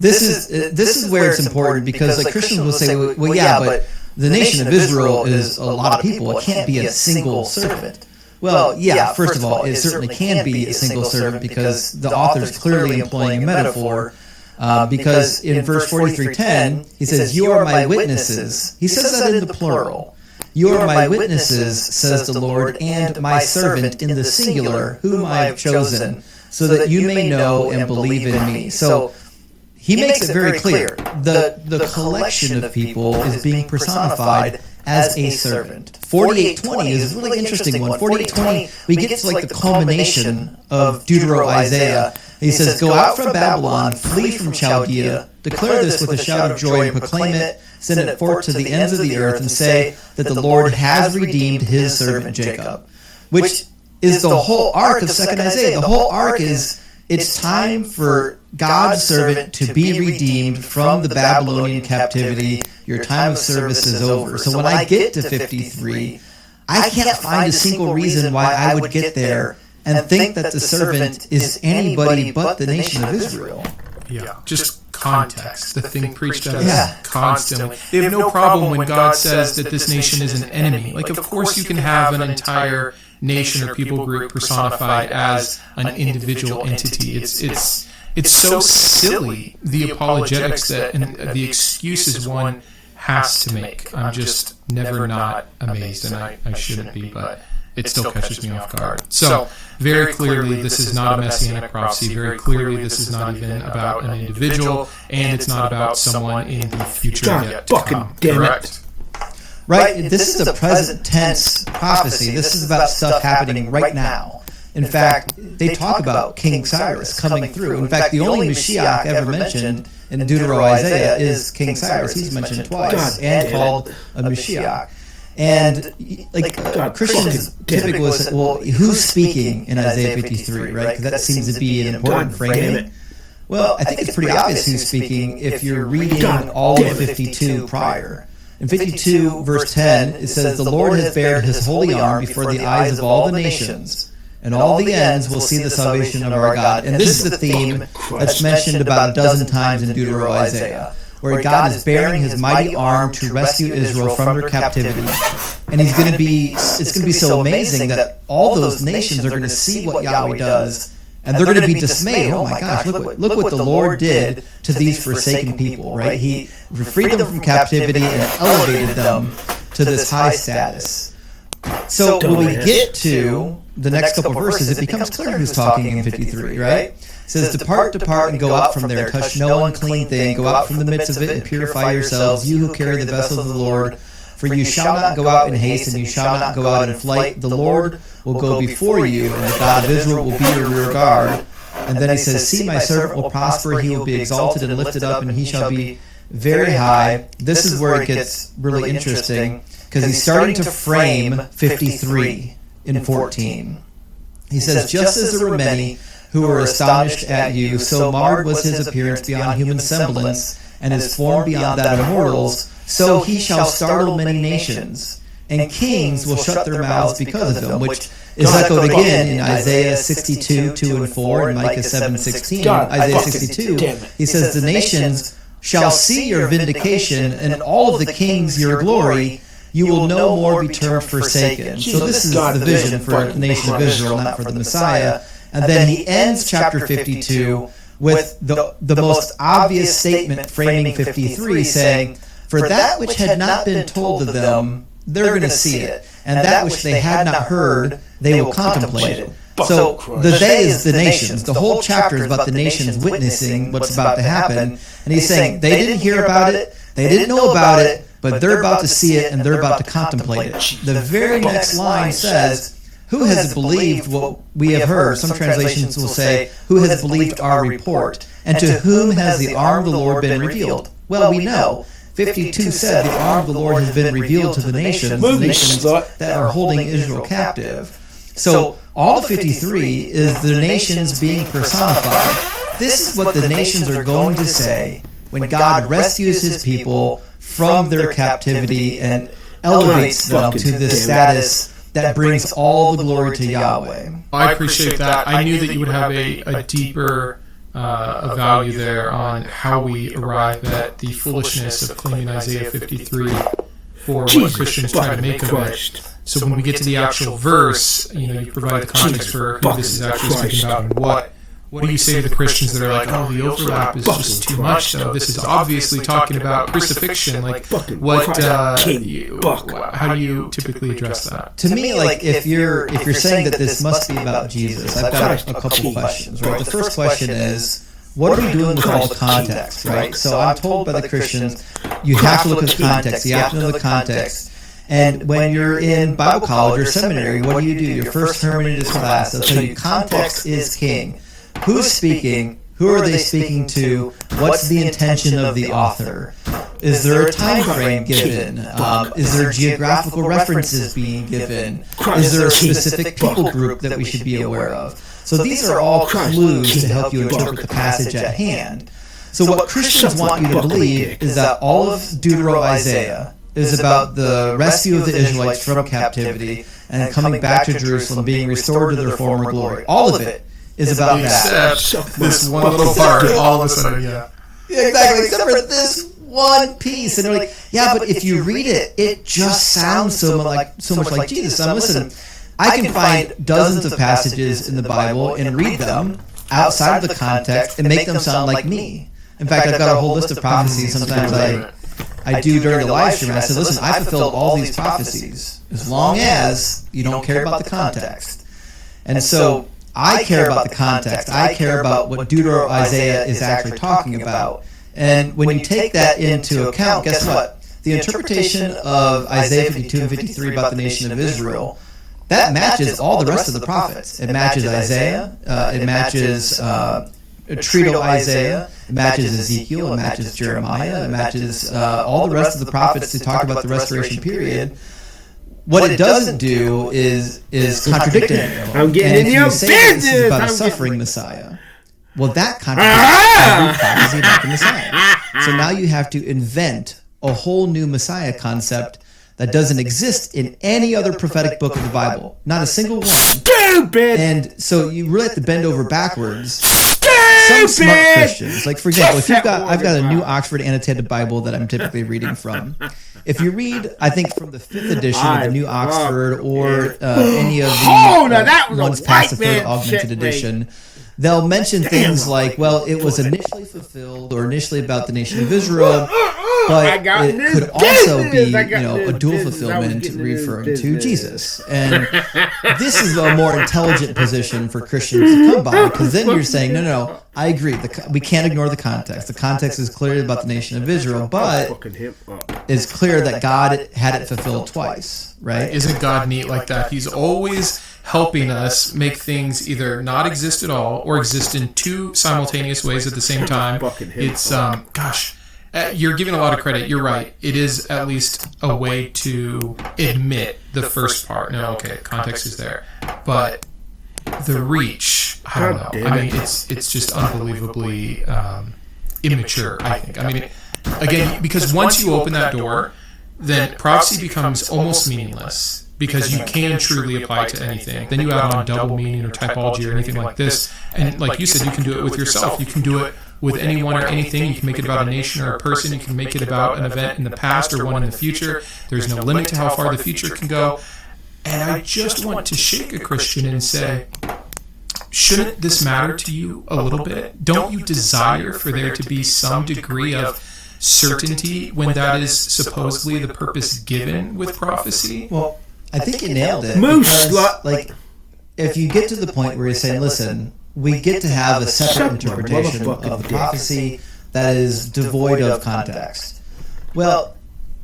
this is where it's important, because like Christians will say, well, yeah, but the nation of Israel is a lot of people. It can't be a single servant. Well, yeah, first of all, it certainly can be a single servant, because the author is clearly employing a metaphor, because in verse 43:10, he says, you are my witnesses. He says that in the plural. You are my witnesses, says the Lord, and my servant in the singular, whom I have chosen, so that you may know and believe in me. So he makes it very clear. The collection of people is being personified as a servant. 48:20 is a really interesting one. 48:20, we get to like the culmination of Deutero-Isaiah. He says, go out from Babylon, flee from Chaldea, declare this with a shout of joy and proclaim it, send it forth to the ends of the earth, and say that the Lord has redeemed his servant Jacob. Which is the whole arc of 2nd Isaiah. The whole arc is, it's time for God's servant to be redeemed from the Babylonian captivity. Your time of service is over. So when I get to 53, I can't find a single reason why I would get there and think that the servant is anybody but the nation of Israel. Yeah, just context. The thing preached at us constantly. They have no problem when God says that this nation is an enemy. Like, of course you can have an entire nation or people group personified as an individual entity. It's so silly, the apologetics that and the excuses one has to make. I'm just never not amazed, and I shouldn't be, but it still catches me off guard. So, very clearly, this is not a messianic prophecy. Very clearly, this is not even about an individual, and it's not about someone in the future yet to come. Correct? Right? This is a present tense prophecy. This is about stuff happening right now. In fact, they talk about King Cyrus coming through. In fact, the only Mashiach ever mentioned in Deutero-Isaiah is King Cyrus. He's mentioned twice and called a Mashiach. And like Christians typically will say, well, who's speaking in Isaiah 53, right? Because that seems to be an important framing. Well, I think it's pretty obvious who's speaking if you're reading all of 52 prior. In 52, verse 10, it says, the Lord has bared his holy arm before the eyes of all the nations, and all the ends will see the salvation of our God. And this is the theme that's mentioned about a dozen times in Deutero-Isaiah, where God is bearing his mighty arm to rescue Israel from their captivity. And it's going to be so amazing that all those nations are going to see what Yahweh does, and they're going to be dismayed. Oh my gosh, look what the Lord did to these forsaken people, right? He freed them from captivity and elevated them to this high status. So when we get to the next couple verses, it becomes clear who's talking in 53, right? It says, depart and go out from there, touch no unclean thing, go out from the midst of it and purify yourselves, you who carry the vessel of the Lord. For you shall not go out in haste, and you shall not go out in flight. The Lord will go before you, and the God of Israel will be your rear guard. And then he says, see, my servant will prosper, he will be exalted and lifted up, and he shall be very high. This is where it gets really interesting, because he's starting to frame 53 in 14. He says, just as there were many who were astonished at you, so marred was his appearance beyond human semblance, and his form beyond that of mortals, so he shall startle many nations, and kings will shut their mouths because of him, which is echoed again in Isaiah 62, 2 and 4, and Micah 7, 16. Isaiah 62, he says, the nations shall see your vindication, and all of the kings your glory. You will no more be termed forsaken. So this is the vision for the nation of Israel, not for the Messiah. And then he ends chapter 52 with the most obvious statement framing 53, saying, "For that which had not been told to them, they're going to see it. And that which they had not heard, they will contemplate it." So the they is the nations. The whole chapter is about the nations witnessing what's about to happen. And he's saying they didn't hear about it, they didn't know about it, but they're about to see it and they're about to contemplate it. The very next line says, "Who has believed what we have heard?" Some translations will say, "Who has believed our report? And to whom has the arm of the Lord been revealed?" Well, we know. 52 said the arm of the Lord has been revealed to the nations that are holding Israel captive. So all of 53 is the nations being personified. This is what the nations are going to say when God rescues his people from their captivity and elevates them to this status that brings all the glory to Yahweh. I appreciate that. I knew that you would have a deeper value there on how we arrive at the foolishness of claiming Isaiah 53 for what Christians try to make of it. So when we get to the actual verse, you provide the context for who this is actually speaking about and what do you say to the Christians that are like, oh, the overlap is just too much, though? This is obviously talking about crucifixion. Like, how do you typically address that? To me, like, if you're saying that this must be about Jesus, I've got a couple of questions, right? The first question is, what are we doing with all the context, right? So I'm told by the Christians, you have to look at the context, you have to know the context. And when you're in Bible college or seminary, what do? Your first hermeneutics class, they'll tell you context is king. Who's speaking? Who are they speaking to? What's the intention of the author? Is there a time frame given? Is there geographical references being given? Is there a specific people group that we should be aware of? So these are all clues to help you interpret the passage at hand. So what Christians want you to believe is that all of Deutero-Isaiah is about the rescue of the Israelites from captivity and coming back to Jerusalem, being restored to their former glory. All of it is about that. Except this one little part, all of a sudden, yeah. Exactly, except for this one piece. And they're like, yeah, but if you read it, it just sounds so much like Jesus. So listen, I can find dozens of passages in the Bible and read them outside of the context and make them sound like me. In fact, I've got a whole list of prophecies sometimes I do during the live stream. I said, listen, I fulfilled all these prophecies as long as you don't care about the context. And so I care about the context. I care about what Deutero-Isaiah is actually talking about. And when you take that into account, guess what? The interpretation of Isaiah 52 and 53 about the nation of Israel, that matches all the rest of the prophets. It matches Isaiah. It matches Trito-Isaiah. It matches Ezekiel. It matches Jeremiah. It matches all the rest of the prophets who talk about the restoration period. What it doesn't do is contradict any of them. I'm getting in your business. This is about a suffering Messiah. Well, that contradicts every prophecy about the Messiah. So now you have to invent a whole new Messiah concept that doesn't exist in any other prophetic book of the Bible. Not a single one. Stupid! And so you really have to bend over backwards. Some smart Christians, like for example, I've got a new Oxford annotated Bible that I'm typically reading from. If you read, I think from the 5th edition of the New Oxford or any of the ones past the 3rd augmented edition, they'll mention things like, well, it was initially fulfilled or initially about the nation of Israel, but it could also be, a dual fulfillment referring to Jesus. And this is a more intelligent position for Christians to come by, because then you're saying, no, I agree. We can't ignore the context. The context is clearly about the nation of Israel, but it's clear that God had it fulfilled twice, right? Isn't God neat like that? He's always helping us make things either not exist at all or exist in two simultaneous ways at the same time. It's, you're giving a lot of credit. You're right. It is at least a way to admit the first part. No, okay, context is there. But the reach, I don't know. I mean, it's just unbelievably immature, I think. I mean, again, because once you open that door, then prophecy becomes almost meaningless. Because you can truly apply to anything. Then you add on double meaning or typology or anything like this. And like you said, you can do it with yourself. You can do it with anyone or anything. You can make it about a nation or a person. You can make it about an event in the past or one in the future. There's no limit to how far the future can go. And I just want to shake a Christian and say, shouldn't this matter to you a little bit? Don't you desire for there to be some degree of certainty when that is supposedly the purpose given with prophecy? Well, I think you nailed it. Like, if you get to the point where you're saying, listen, we get to have a separate interpretation of the prophecy that is devoid of context. Well,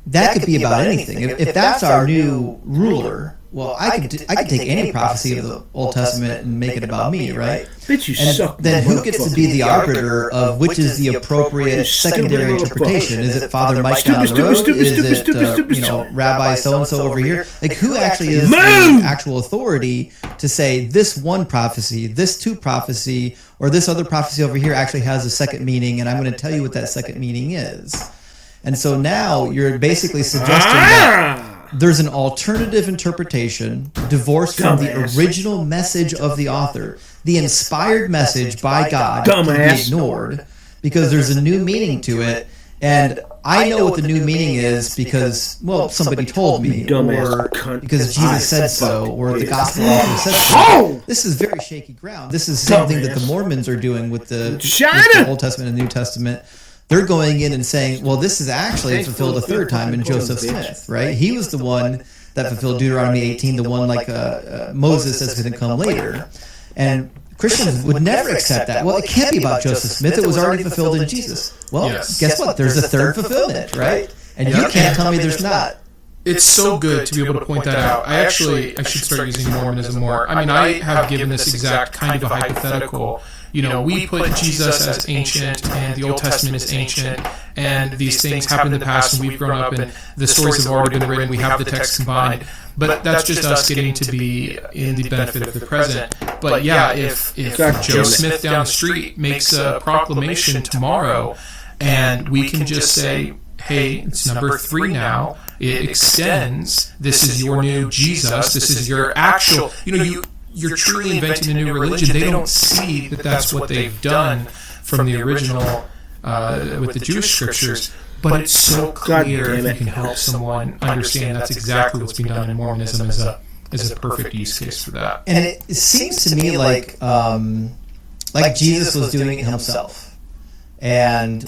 that could be about anything. If that's our new ruler, well, I could take any prophecy of the Old Testament and make it about me, right? And then who gets to be the arbiter of which is the appropriate secondary interpretation? Is it Father Mike down the road? Is it Rabbi so-and-so over here? Like, who actually is the actual authority to say this one prophecy, this two prophecy, or this other prophecy over here actually has a second meaning, and I'm going to tell you what that second meaning is? And so now you're basically suggesting that there's an alternative interpretation divorced from the original message of the author. The inspired message by God can be ignored because there's a new meaning to it. And I know what the new meaning is because, well, somebody told me, or because Jesus said so, or the gospel author said so. This is very shaky ground. This is something that the Mormons are doing with the Old Testament and New Testament. They're going in and saying, well, this is actually fulfilled a third time in Joseph Smith, right? He was the one that fulfilled Deuteronomy 18, the one like Moses says going to come later. And Christians would never accept that. Well, it can't be about Joseph Smith. It was already fulfilled in Jesus. Well, guess what? There's a third fulfillment, right? And you can't tell me there's not. It's so good to be able to point that out. I should start using Mormonism more. I mean, I have given this exact kind of a hypothetical. We put Jesus as ancient, and the Old Testament is ancient, and these things happened in the past, and we've grown up, and the stories have already been written. We have the text combined, but that's just us getting to be in the benefit of the present. But yeah, if Joe Smith down the street makes a proclamation tomorrow, and we can just say, hey, it's number 3 now. It extends. This is your new Jesus. This is your actual. You're truly inventing a new religion. They don't see that that's what they've done from the original with the Jewish scriptures. But it's so clear if you can help someone understand that's exactly what's being done in Mormonism is a perfect use case for that. And it seems to me like Jesus was doing it himself, and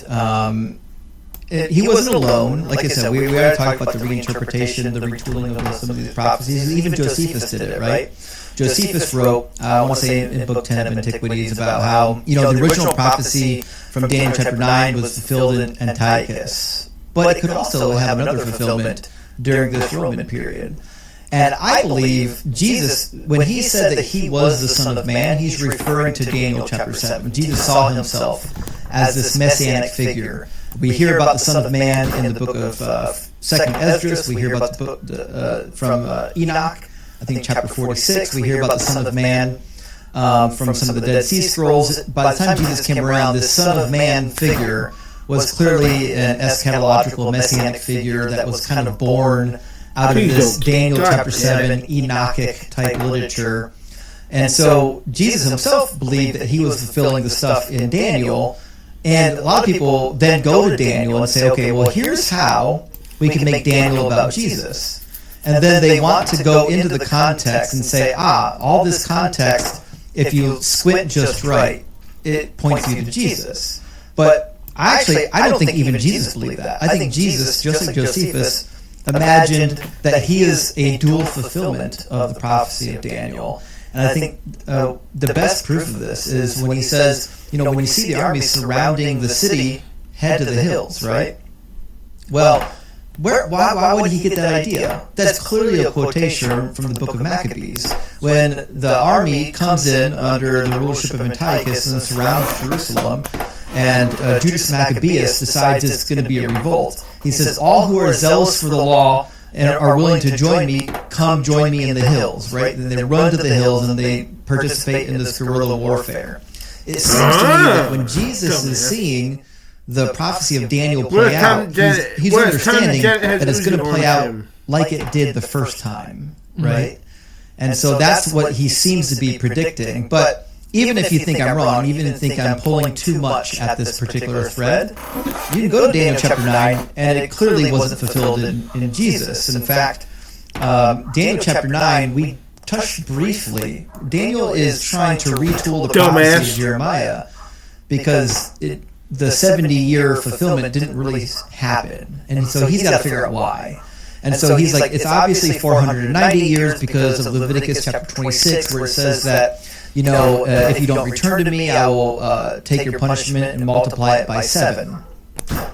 he wasn't alone. Like I said, we already talked about the reinterpretation, the retooling of some of these prophecies. Even Josephus did it, right? Josephus wrote, I want to say in Book 10 of Antiquities, about how the original prophecy from Daniel chapter 9 was fulfilled in Antiochus, but it could also have another fulfillment during this Roman period. And I believe Jesus, when he said that he was the Son of Man, he's referring to Daniel chapter 7. Jesus saw himself as this messianic figure. We hear about the Son of Man in the book of 2nd Esdras. We hear about the book from Enoch. I think chapter 46, we hear about the Son of Man from some of the Dead Sea Scrolls. By the time Jesus came around, this Son of Man figure was clearly an eschatological messianic figure that was kind of born out of this Daniel chapter 7 Enochic type literature. And so Jesus himself believed that he was fulfilling the stuff in Daniel. And a lot of people then go to Daniel and say, okay, well, here's how we can make Daniel about Jesus. And then they want to go into the context and say, all this context, if you squint just right, it points you to Jesus. But I don't think even Jesus believed that. I think Jesus, just like Josephus, imagined that he is a dual fulfillment of the prophecy of Daniel. And I think the best proof of this is when he says, when you see the army surrounding the city, head to the hills, right? Well, why would he get that idea? That's clearly a quotation from the book of Maccabees, when the army comes in under the rulership of Antiochus and surrounds Jerusalem, and Judas Maccabeus decides it's going to be a revolt. He says, all who are zealous for the law and are willing to join me, come join me in the hills, right? And they run to the hills and they participate in this guerrilla warfare. It seems to me that when Jesus is seeing the prophecy of Daniel play out, he's understanding that it's going to play out like it did the first time, right? And so that's what he seems to be predicting. But even if you think I'm wrong, even if you think I'm pulling too much at this particular thread, you can go to Daniel chapter 9, and it clearly wasn't fulfilled in Jesus. In fact, Daniel chapter 9, we touched briefly. Daniel is trying to retool the prophecy of Jeremiah because the 70-year fulfillment didn't really happen. And so he's got to figure out why. And so he's like, it's obviously 490 years because of Leviticus chapter 26, where it says that, if you don't return to me, I will take your punishment and multiply it by 7.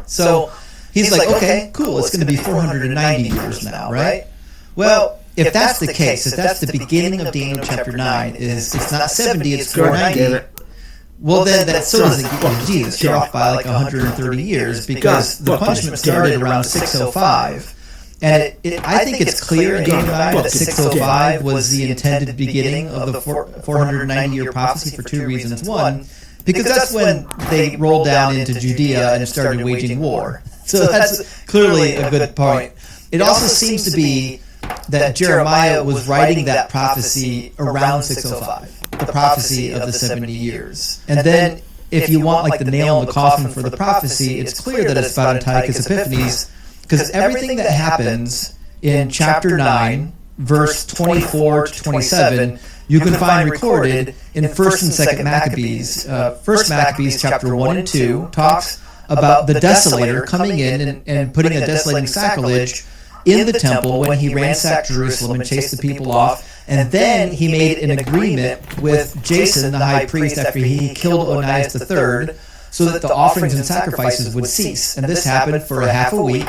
So he's like, okay, cool, it's going to be 490 years now, right? Well, if that's the case, if that's the beginning of Daniel chapter 9, it's not 70, it's 490, well then that still doesn't get you Jesus. You're off by like 130 years because the punishment started around 605. And I think it's clear in Daniel 9 that 605 was the intended beginning of the 490-year prophecy for 2 reasons. One, because that's when they rolled down into Judea and started waging war. So that's clearly a good point. It also seems to be that Jeremiah was writing that prophecy around 605, the prophecy of the 70 years. And then if you want like the nail in the coffin for the prophecy, it's clear that it's about Antiochus Epiphanes, because everything that happens in chapter 9, verse 24 to 27, you can find recorded in 1st and 2nd Maccabees. 1st Maccabees chapter 1 and 2 talks about the desolator coming in and putting a desolating sacrilege in the temple when he ransacked Jerusalem and chased the people off. And then he made an agreement with Jason, the high priest, after he killed Onias III, so that the offerings and sacrifices would cease. And this happened for a half a week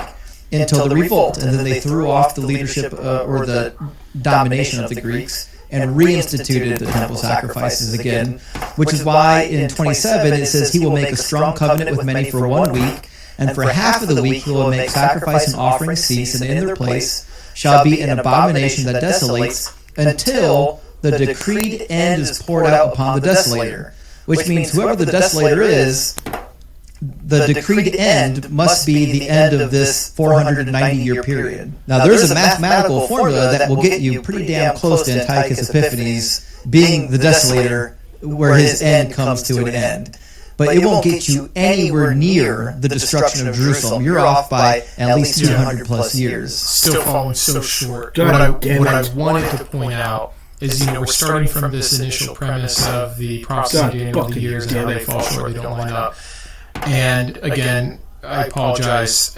until the revolt. And then they threw off the leadership or the domination of the Greeks and reinstituted the temple sacrifices again, which is why in 27 it says he will make a strong covenant with many for 1 week, and for half of the week he will make sacrifice and offering cease, and in their place shall be an abomination that desolates until the decreed end is poured out upon the desolator, which means whoever the desolator is, the decreed end must be the end of this 490-year period. Now, there's a mathematical formula that will get you pretty damn close to Antiochus Epiphanes being the desolator, where his end comes to an end. But it won't get you anywhere near the destruction of Jerusalem. You're off by at least 200 plus years. Still falling so short. What I wanted to point out is, we're starting from this initial premise of the prophecy of Daniel, the years, and how they fall short, they don't line up. And again, I apologize.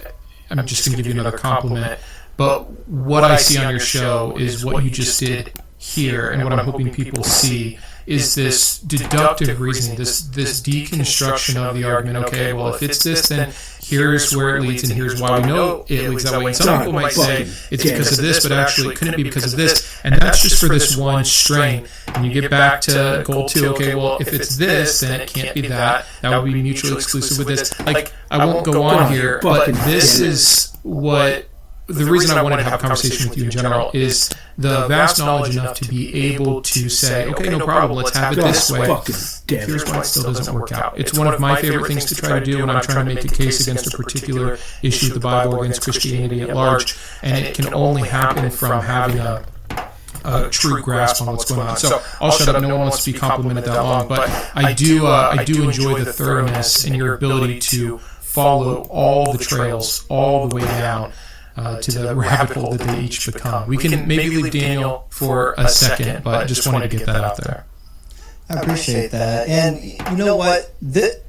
I'm just going to give you another compliment. But what I see on your show is what you just did here, and what I'm hoping people see is this deductive reasoning, this deconstruction of the argument. Okay, well, if it's this, then here's where it leads, and here's why we know it leads that way. And some people might say it's because of this, but actually it couldn't be because of this. And that's just for this one strain. And you get back to goal 2. Okay, well, if it's this, then it can't be that. That would be mutually exclusive with this. Like, I won't go on here, but this is what... The reason I wanted to have a conversation with you in general is the vast knowledge enough to be able to say, okay, no problem, let's have it this way. Here's why it still doesn't work out. It's one of my favorite things to try to do when I'm trying to make a case against a particular issue of the Bible or against Christianity at large, and it can only happen from having a true grasp on what's going on. So I'll shut up. No one wants to be complimented that long, but I do enjoy the thoroughness and your ability to follow all the trails all the way down to the rabbit hole that they each become. We can maybe leave Daniel for a second, but I just wanted to get that out there. I appreciate that. And you know what? The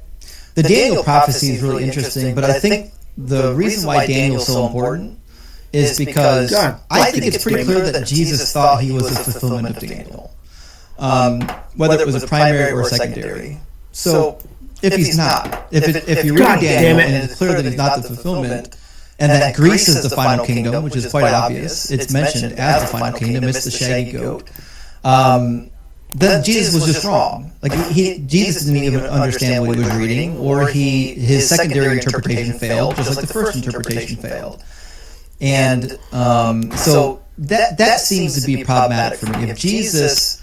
Daniel prophecy is really interesting, but I think the reason why Daniel's so important is because I think it's pretty clear that Jesus thought he was the fulfillment of Daniel, whether it was a primary or secondary. So if he's not, if you read Daniel and it's clear that he's not the fulfillment, and that Greece is the final kingdom, which is quite obvious. It's mentioned as the final kingdom. It's the shaggy goat. Then Jesus was just wrong. Like Jesus didn't even understand what he was reading, or his secondary interpretation failed, just like the first interpretation failed. And so that seems to be problematic for me. If Jesus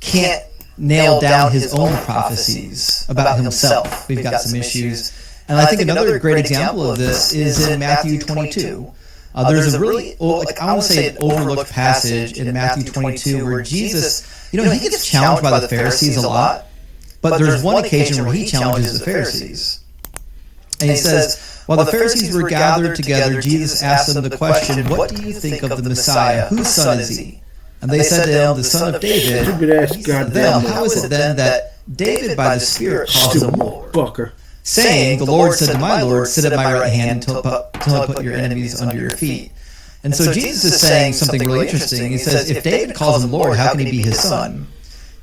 can't nail down his own prophecies about himself, we've got some issues. And I think another great example of this is in Matthew 22. There's a really, I want to say, an overlooked passage in Matthew 22 where Jesus, he gets challenged by the Pharisees a lot. But there's one occasion where he challenges the Pharisees. And he says, while the Pharisees were gathered together, Jesus asked them the question, what do you think of the Messiah? Whose son is he? And they said to him, the son of David. He said to them, how is it then that David by the Spirit calls him Lord? Fucker. Saying, the Lord said to my Lord, sit at my right hand until I put your enemies under your feet. And so Jesus is saying something really interesting. He says, if David calls him Lord, how can he be his son?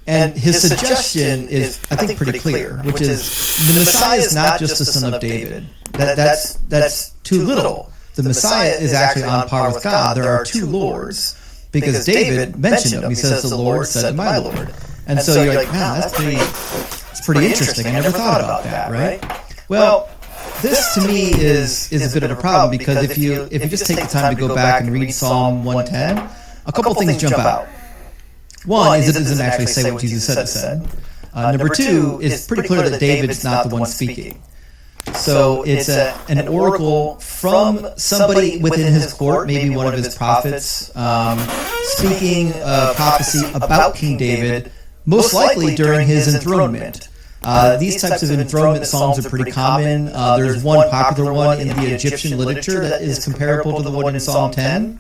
And his suggestion is, I think, pretty clear, which is the Messiah is not just the son of David. That's too little. The Messiah is actually on par with God. There are two Lords, because David mentioned him. He says, the Lord said to my Lord. And so you're like, man, that's pretty interesting. I never thought about that, right? Well, this to me is a bit of a problem, because if you just take the time to go back and read Psalm 110, a couple things jump out. One is it doesn't actually say what Jesus said it said. Number two, it's pretty clear that David's not the one speaking. So it's an oracle from somebody within his court, maybe one of his prophets, speaking a prophecy about King David, most likely during his enthronement. These types of enthronement psalms are pretty common. There's one popular one in the Egyptian literature that is comparable to the one in Psalm 10.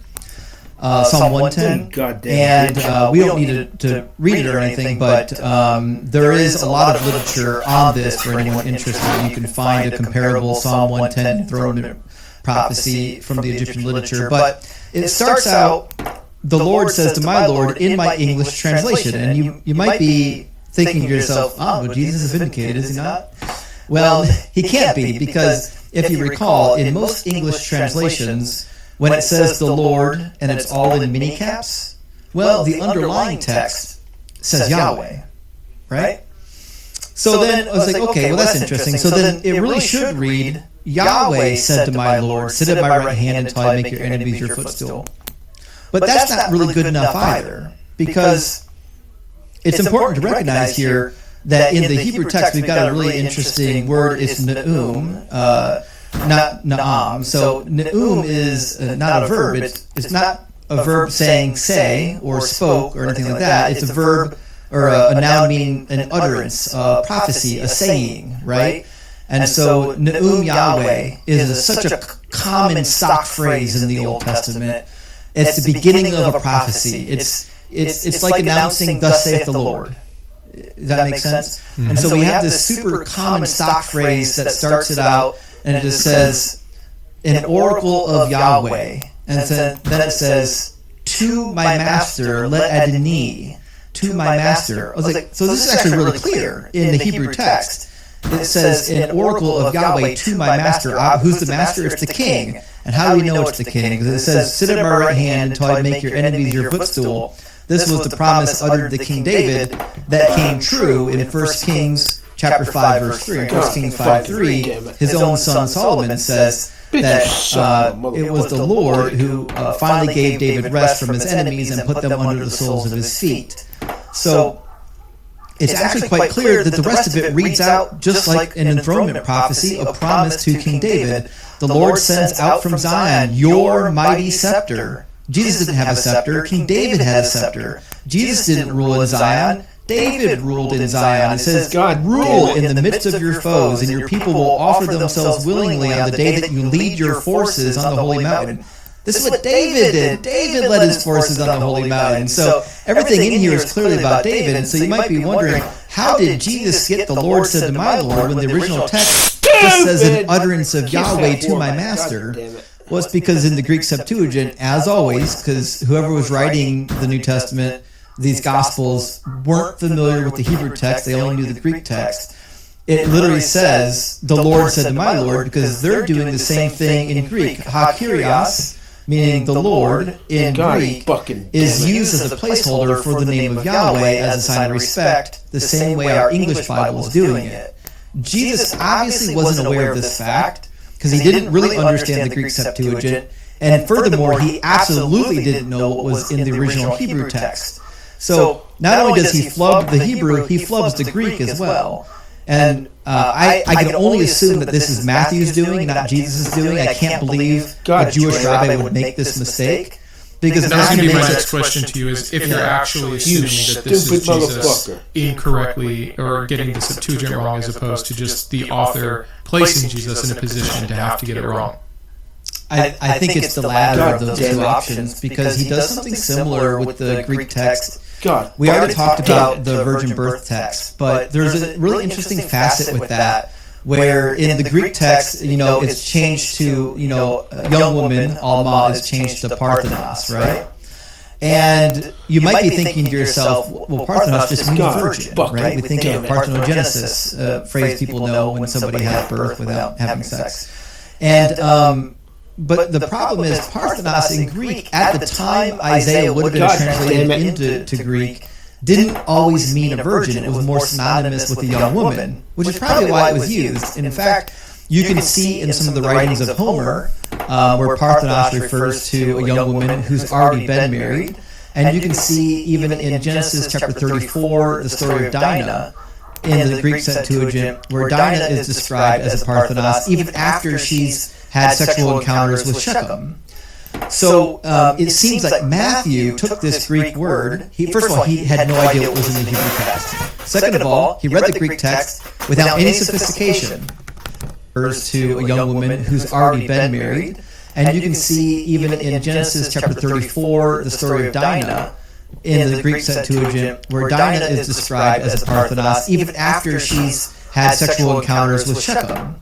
Psalm 110, and we don't need to read it or anything, but there is a lot of literature on this for anyone interested. You can find a comparable Psalm 110 enthronement prophecy from the Egyptian literature, but it starts out, the Lord says to my Lord, in my English translation, and you might be thinking to yourself, but Jesus is vindicated, is he not? Well, he can't be, because if you recall, in most English translations, when it says the Lord and it's all in mini caps, well, the underlying text says Yahweh, right? So then I was like, okay, well, that's interesting. So then it really should read, Yahweh said to my Lord, sit at my right hand until I make your enemies your footstool. But that's not really good enough either, because it's important to recognize here that in the Hebrew text, we've got a really interesting word, it's ne'um, not na'am. So ne'um is not a verb. It's not a verb saying say or spoke or anything like that. It's a verb or a noun meaning an utterance, a prophecy, a saying, right? And so ne'um Yahweh is such a common stock phrase in the Old Testament. It's the beginning of a prophecy. It's like announcing, thus saith the Lord. Does that make sense? Mm-hmm. And so we have this super common stock phrase that starts it out, and it just says, an oracle of Yahweh. And then it says, to my master, let Adonai, to my master. I was like, so this is actually really clear in the Hebrew text. It says, an oracle of Yahweh to my master. Who's the master? It's the king. And how do we know it's the king? Because it says, sit at my right hand until I make your enemies your footstool. This was the promise uttered to King David that came true in 1 Kings chapter 5, verse 3. In 1 Kings 5:3, his own son Solomon says that it was the Lord who finally gave David rest from his enemies and put them under the soles of his feet. So it's actually quite clear that the rest of it reads out just like an enthronement prophecy, a promise to King David. The Lord sends out from Zion your mighty scepter. Jesus didn't have a scepter. King David had a scepter. Jesus didn't rule in Zion. David ruled in Zion. It says, God, rule in the midst of your foes, and your people will offer themselves willingly on the day that you lead your forces on the holy mountain. This is what David did. David led his forces on the holy mountain. So everything in here is clearly about David. And so you might be wondering, how did Jesus get the Lord said to my Lord when the original text just says an utterance of Yahweh to my master? Well, it's because in the Greek Septuagint, as always, because whoever was writing the New Testament, these Gospels, weren't familiar with the Hebrew text. They only knew the Greek text. It literally says, the Lord said to my Lord, because they're doing the same thing in Greek. Ha-kyrios, meaning the Lord in Greek, is used as a placeholder for the name of Yahweh as a sign of respect, the same way our English Bible is doing it. Jesus obviously wasn't aware of this fact, because he didn't really understand the Greek Septuagint, and furthermore, he absolutely didn't know what was in the original Hebrew text. So not only does he flub the Hebrew, he flubs the Greek as well. And I can only assume that this is Matthew's doing, not Jesus' doing. I can't believe a Jewish rabbi would make this mistake, Because that was going to be my next question to you: is if you're actually assuming that this is Jesus incorrectly or getting the Septuagint wrong, as opposed to just the author placing Jesus in a position to have to get it wrong. I think it's the latter of those two options, because he does something similar with the Greek text. We already talked about the virgin birth text, but there's a really interesting facet with that, where in the Greek text, it's changed to, a young woman, Alma, is changed to Parthenos, right? And you might be thinking to yourself, well, Parthenos just means virgin, right? We think of parthenogenesis, a phrase people know when somebody had birth without having sex. And but the problem is, Parthenos in Greek, at the time Isaiah would have been translated into Greek, didn't always mean a virgin. It was more synonymous with a young woman, which is probably why it was used. And in fact, you can see in some of the writings of Homer where Parthenos refers to a young woman who's already been married. And you can see even in Genesis chapter 34, the story of Dinah, in the Greek Septuagint, where Dinah is described as a Parthenos even after she's had sexual encounters with Shechem. So it seems like Matthew took this Greek word. First of all, he had no idea what was in the Hebrew text. Second of all, he read the Greek text without any sophistication. Refers to a young woman who's already been married. And you can see even in Genesis chapter 34, the story of Dinah, in the Greek Septuagint, where Dinah is described as a Parthenos even after she's had sexual encounters with Shechem.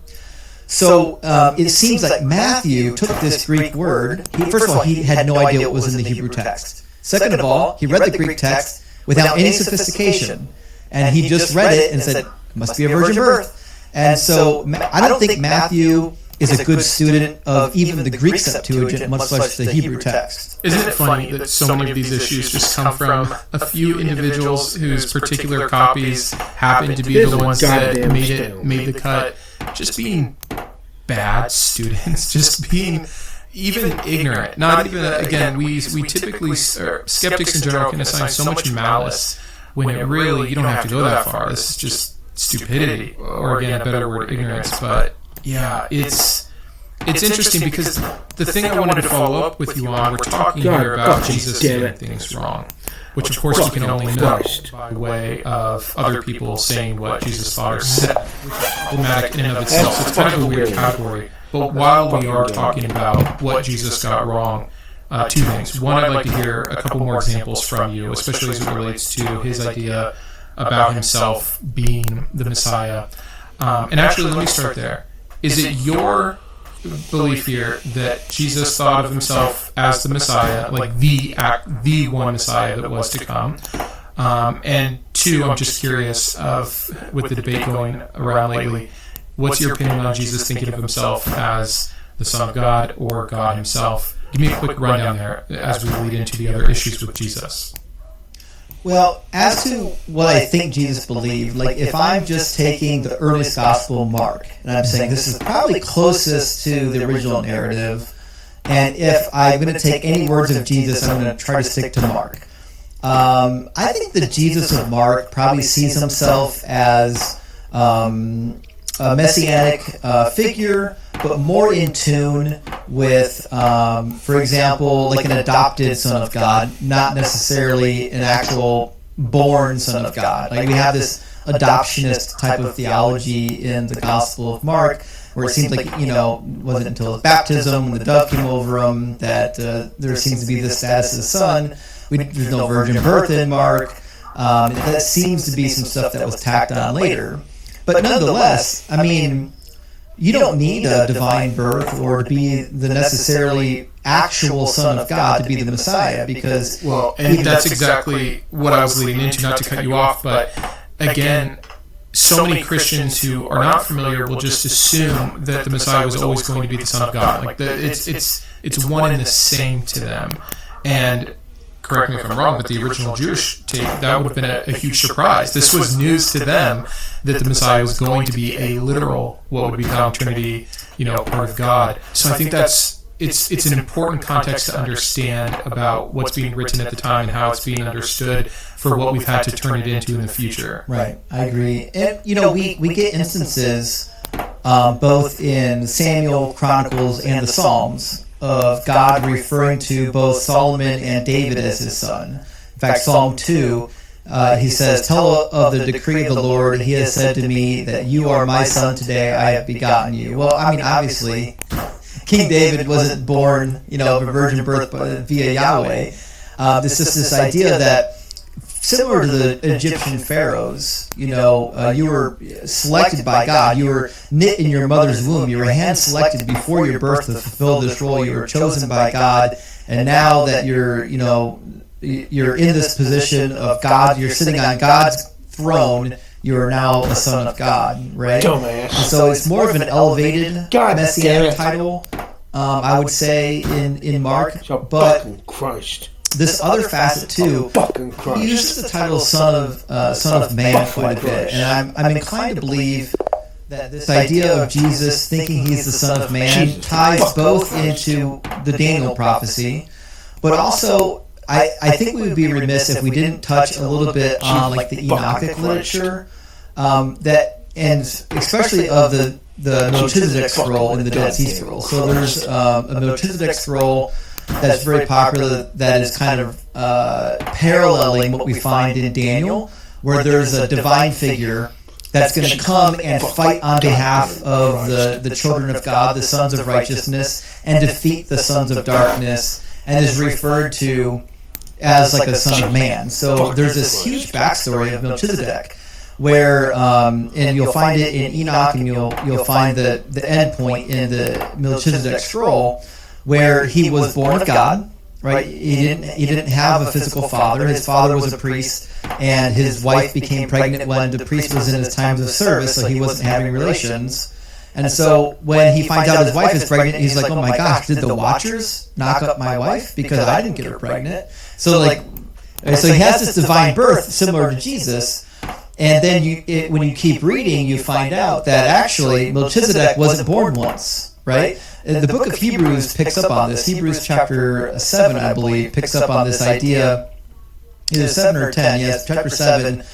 So it seems like Matthew took this Greek word. First of all, he had no idea what was in the Hebrew text. Second of all, he read the Greek text without any sophistication. And he just read it and said, it must be a virgin birth. And so I don't think Matthew is a good student of even the Greek Septuagint, much less the Hebrew text. Isn't it funny that so many of these issues just come from a few individuals whose particular copies happen to be the ones that made the cut, just being bad students, just being even ignorant. Not even, again, we typically, skeptics in general can assign so much malice when it really, you don't have to go that far. This is just stupidity, or again, a better word, ignorance. But yeah, it's interesting because the thing I wanted to follow up with you on, we're talking here about Jesus getting things wrong, which of course you can only know by way of other people saying what Jesus thought or said, which is problematic in and of itself. So it's kind of a weird category. But while we are talking about what Jesus got wrong, two things. One, I'd like to hear a couple more examples from you, especially as it relates to his idea about himself being the Messiah. And actually, let me start there. Is it your belief here that Jesus thought of himself as the Messiah, like the one Messiah that was to come? And two, I'm just curious with the debate going around lately, what's your opinion on Jesus thinking of himself as the Son of God or God himself? Give me a quick rundown there as we lead into the other issues with Jesus. Well, as to what I think Jesus believed, like if I'm just taking the earliest gospel, Mark, and I'm saying this is probably closest to the original narrative, and if I'm going to take any words of Jesus, I'm going to try to stick to Mark. I think the Jesus of Mark probably sees himself as a messianic figure, but more in tune with, for example, like an adopted son of God, not necessarily an actual born son of God. Like we have this adoptionist type of theology in the Gospel of Mark, where it seems like, wasn't until his baptism, when the dove came over him, that there seems to be this status as son. There's no virgin birth in Mark. That seems to be some stuff that was tacked on later. But nonetheless, I mean, you don't need a divine birth or to be the necessarily actual Son of God to be the Messiah, because... Well, and that's exactly what I was leading into, not to cut you off, but again, so many Christians who are not familiar will just assume that the Messiah was always going to be the Son of God. Like it's one and the same to them. And correct me if I'm wrong, but the original Jewish take, that would have been a huge surprise. This was news to them that the Messiah was going to be a literal, what would become Trinity, part of God. So I think it's an important context to understand about what's being written at the time and how it's being understood for what we've had to turn it into in the future. Right, I agree. And, we get instances both in Samuel, Chronicles, and the Psalms of God referring to both Solomon and David as his son. In fact, Psalm 2, he says, "Tell of the decree of the Lord. He has said to me that you are my son today. I have begotten you." Well, I mean, obviously, King David wasn't born, of a virgin birth via Yahweh. This is this idea that, similar to the Egyptian pharaohs, you were selected by God. You were knit in your mother's womb. You were hand-selected before your birth to fulfill this role. You were chosen by God, and now that you're in this position of God, you're sitting on God's throne, you are now a son of God, right? Dumbass. So it's more of an elevated messianic title, I would say, in Mark. But fucking Christ. This other facet too, he uses the title son of man quite a bit, and I'm inclined to believe that this idea of Jesus thinking he's the son of man ties both into the Daniel prophecy, but also I think we would be remiss if we didn't touch a little bit on like the Enochic literature, and especially of the Melchizedek scroll in the Dead Sea Scrolls. So there's a Melchizedek scroll that's very popular that is kind of paralleling what we find in Daniel, where there's a divine figure that's going to come and fight on behalf of the children of God, the sons of righteousness, and defeat the sons of darkness, and is referred to as like a son of man. So there's this huge backstory of Melchizedek, where and you'll find it in Enoch, and you'll find the end point in the Melchizedek scroll, where he was born of God, right? He didn't have a physical father. His father was a priest, and his wife became pregnant when the priest was in his times of service, so he wasn't having relations. And so when he finds out his wife is pregnant, he's like, "Oh my gosh, did the Watchers knock up my wife because I didn't get her pregnant?" So so he has this divine birth similar to Jesus. And then when you keep reading, you find out that actually Melchizedek wasn't born once, right? The book of Hebrews picks up on this. Hebrews chapter 7, I believe, picks up on this idea. Either 7 or 10, yes, chapter 7.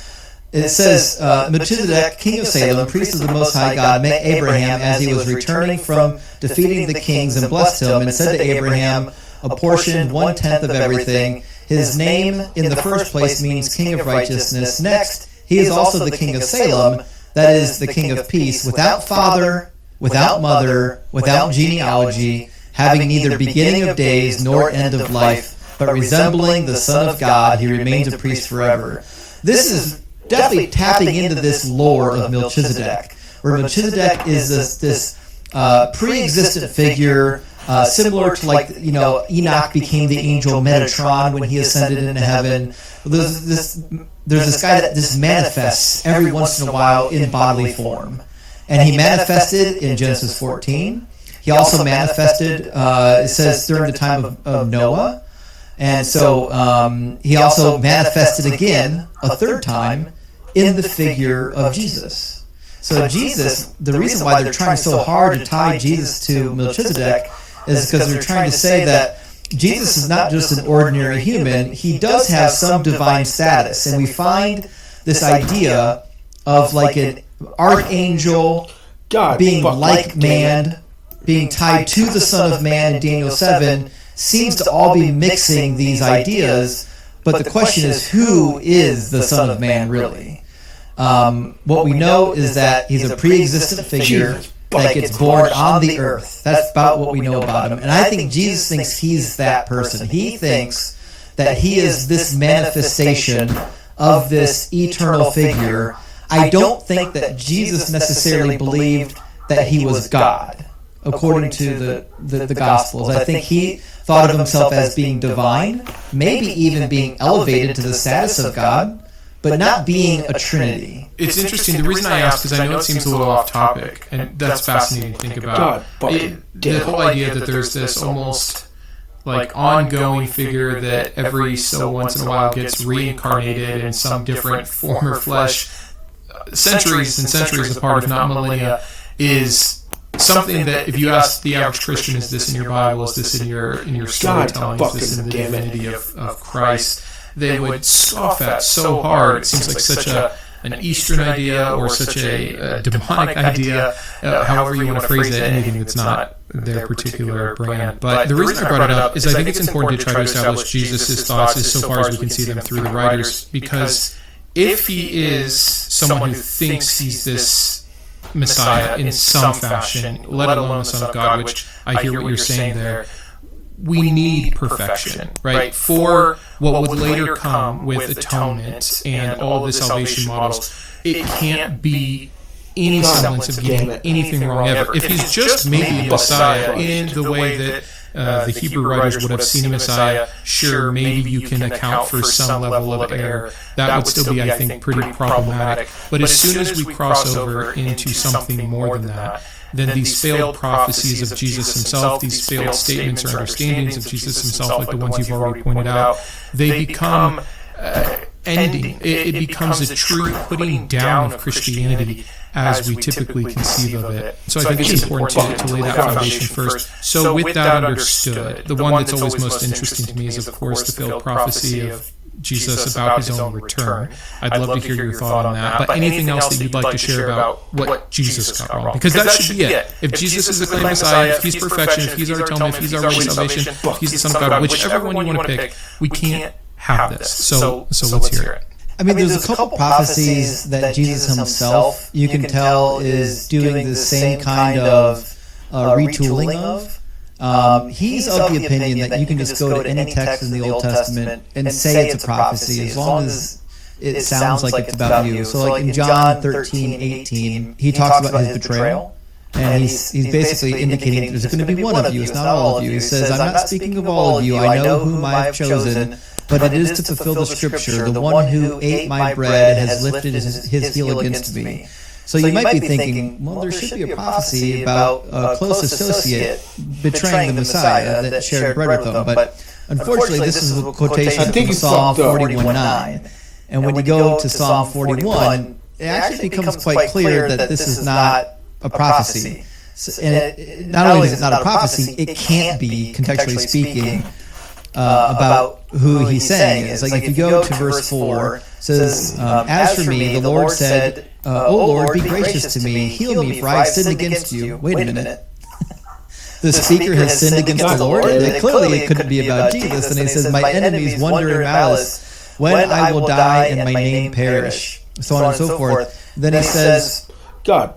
It says, Melchizedek, king of Salem, priest of the Most High God, met Abraham as he was returning from defeating the kings and blessed him, and said to Abraham, apportioned 1/10 of everything. His name in the first place means king of righteousness. Next, he is also the king of Salem, that is, the king of peace, without father, without mother, without genealogy, having neither beginning of days nor end of life, but resembling the Son of God, he remains a priest forever. This is definitely tapping into this lore of Melchizedek, where Melchizedek is this pre-existent figure, similar to Enoch became the angel Metatron when he ascended into heaven. There's this guy that just manifests every once in a while in bodily form. And he manifested in Genesis 14. He also manifested, it says, during the time of Noah. And so he also manifested again a third time in the figure of Jesus. So Jesus, the reason why they're trying so hard to tie Jesus to Melchizedek is because they're trying to say that Jesus is not just an ordinary human. He does have some divine status. And we find this idea of like an archangel being like man, being tied to the Son of Man in Daniel 7, seems to all be mixing these ideas. But the question is, who is the Son of Man really? What we know is that he's a pre-existent figure that gets born on the earth. That's about what we know about him. And I think Jesus thinks he's that person. He thinks that he is this manifestation of this eternal figure. I don't think that Jesus necessarily believed that he was God, according to the Gospels. I think he thought of himself as being divine, maybe even being elevated to the status of God, but not being a trinity. It's interesting. The reason I ask is I know it seems a little off topic, and that's fascinating to think about. The whole idea that there's this almost like ongoing figure that every so once in a while gets reincarnated in some different form or flesh, centuries and centuries apart, if not millennia, is something that if you ask the average Christian, is this in your Bible, is this in your storytelling, is this in the divinity of Christ, they would scoff at so hard. It seems like such an Eastern idea or such a demonic idea, however you want to phrase it, anything that's not their particular brand. But the reason I brought it up is I think it's important to try to establish Jesus' thoughts as so far as we can see them through the writers, because if he is someone who thinks he's this Messiah in some fashion, let alone the Son of God, which I hear what you're saying there, we need perfection, right? For what would later come with atonement and all the salvation models, it can't be any semblance of getting anything wrong ever. If he's just maybe a Messiah in the way that the Hebrew writers would have seen a Messiah, sure, maybe you can account for some level of error. That would still be, I think, pretty problematic. But as soon as we cross over into something more than that, then these failed prophecies of Jesus himself, these failed statements or understandings of Jesus himself, like the ones you've already pointed out, they become ending. It becomes a true putting down of Christianity as we typically conceive of it. So I think it's important to lay that foundation first. So with that understood, the one that's always most interesting to me is, of course, the failed prophecy of Jesus about his own return. I'd love to hear your thought on that. But anything else that you'd like to share about what Jesus got wrong? Because that should be it. If Jesus is the claimed Messiah, if he's perfection, if he's our atonement, if he's our way to salvation, if he's the Son of God, whichever one you want to pick, we can't have this. So let's hear it. I mean, there's a couple prophecies that Jesus himself, you can tell, is doing the same kind of retooling of. He's of the opinion that you can just go to any text in the Old Testament and say it's a prophecy as long as it sounds like it's about you. So like in John 13:18, he talks about his betrayal. And he's basically indicating that there's going to be one of you, it's not all of you. He says, I'm not speaking of all of you, I know whom I've chosen, but it is to fulfill the scripture. The one who ate my bread has lifted his heel against me. So you might be thinking, well, there should be a prophecy about a close associate betraying the Messiah that shared bread with them. But unfortunately, this is a quotation from Psalm 41:9. And when you go to Psalm 41, it actually becomes quite clear that this is not a prophecy. And not only is it not a prophecy, it can't be, contextually speaking, about who he's saying is. Like if you go to verse 4, it says, as for me, the Lord said, O Lord, be gracious to me, heal me, for I have sinned against you. Wait a minute. The speaker has sinned against the Lord? Clearly it couldn't be about Jesus. And he says, my enemies wonder in malice when I will die and my name perish. So on and so forth. Then he says, God,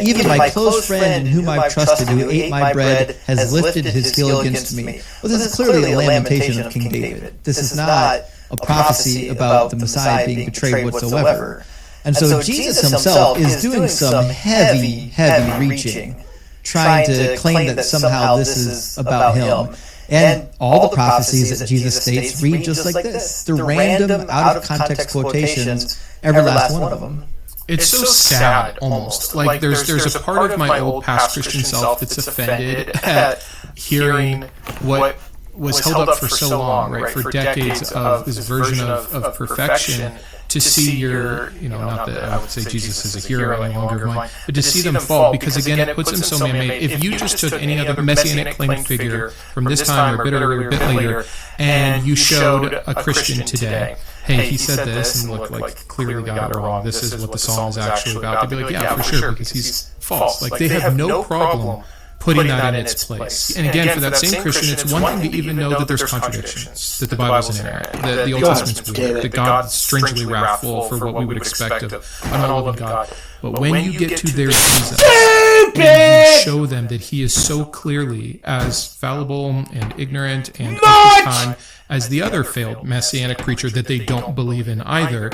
even my close friend in whom I've trusted, who ate my bread, has lifted his heel against me. Well, this is clearly a lamentation of King David. This is not a prophecy about the Messiah being betrayed whatsoever. And so Jesus himself is doing some heavy reaching, trying to claim that somehow this is about him. And all the prophecies that Jesus states read just like this. They're random, out-of-context quotations, every last one of them. It's so sad, almost. Like there's a part of my old past Christian self that's offended at hearing what was held up for so long, right, for decades of this version of perfection, to see your, not that I would say Jesus is a hero any longer of mine, but to see them fall, because again, it puts him so man-made. If you just took any other messianic claimed figure from this time or a bit later, and you showed a Christian today, hey, he said this and looked like clearly got it wrong, this is what the psalm is actually about, they'd be like, yeah, for sure, because he's false. Like, they have no problem putting that in its place. And again, for that same Christian, it's one thing to even know that there's contradictions, that the Bible's inerrant, that the Old Testament's weird, that God's strangely wrathful for what we would expect of an all-loving God. But when you get to their Jesus, and you show them that he is so clearly as fallible and ignorant and of his time as the other failed messianic preacher that they don't believe in either,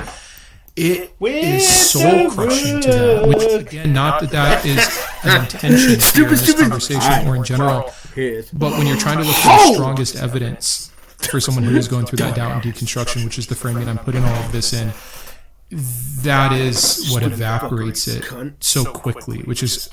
it is soul crushing to them. Which again, not that is an intention here in this conversation or in general, but when you're trying to look for the strongest evidence for someone who is going through that doubt and deconstruction, which is the frame that I'm putting all of this in, that is what evaporates it so quickly, which is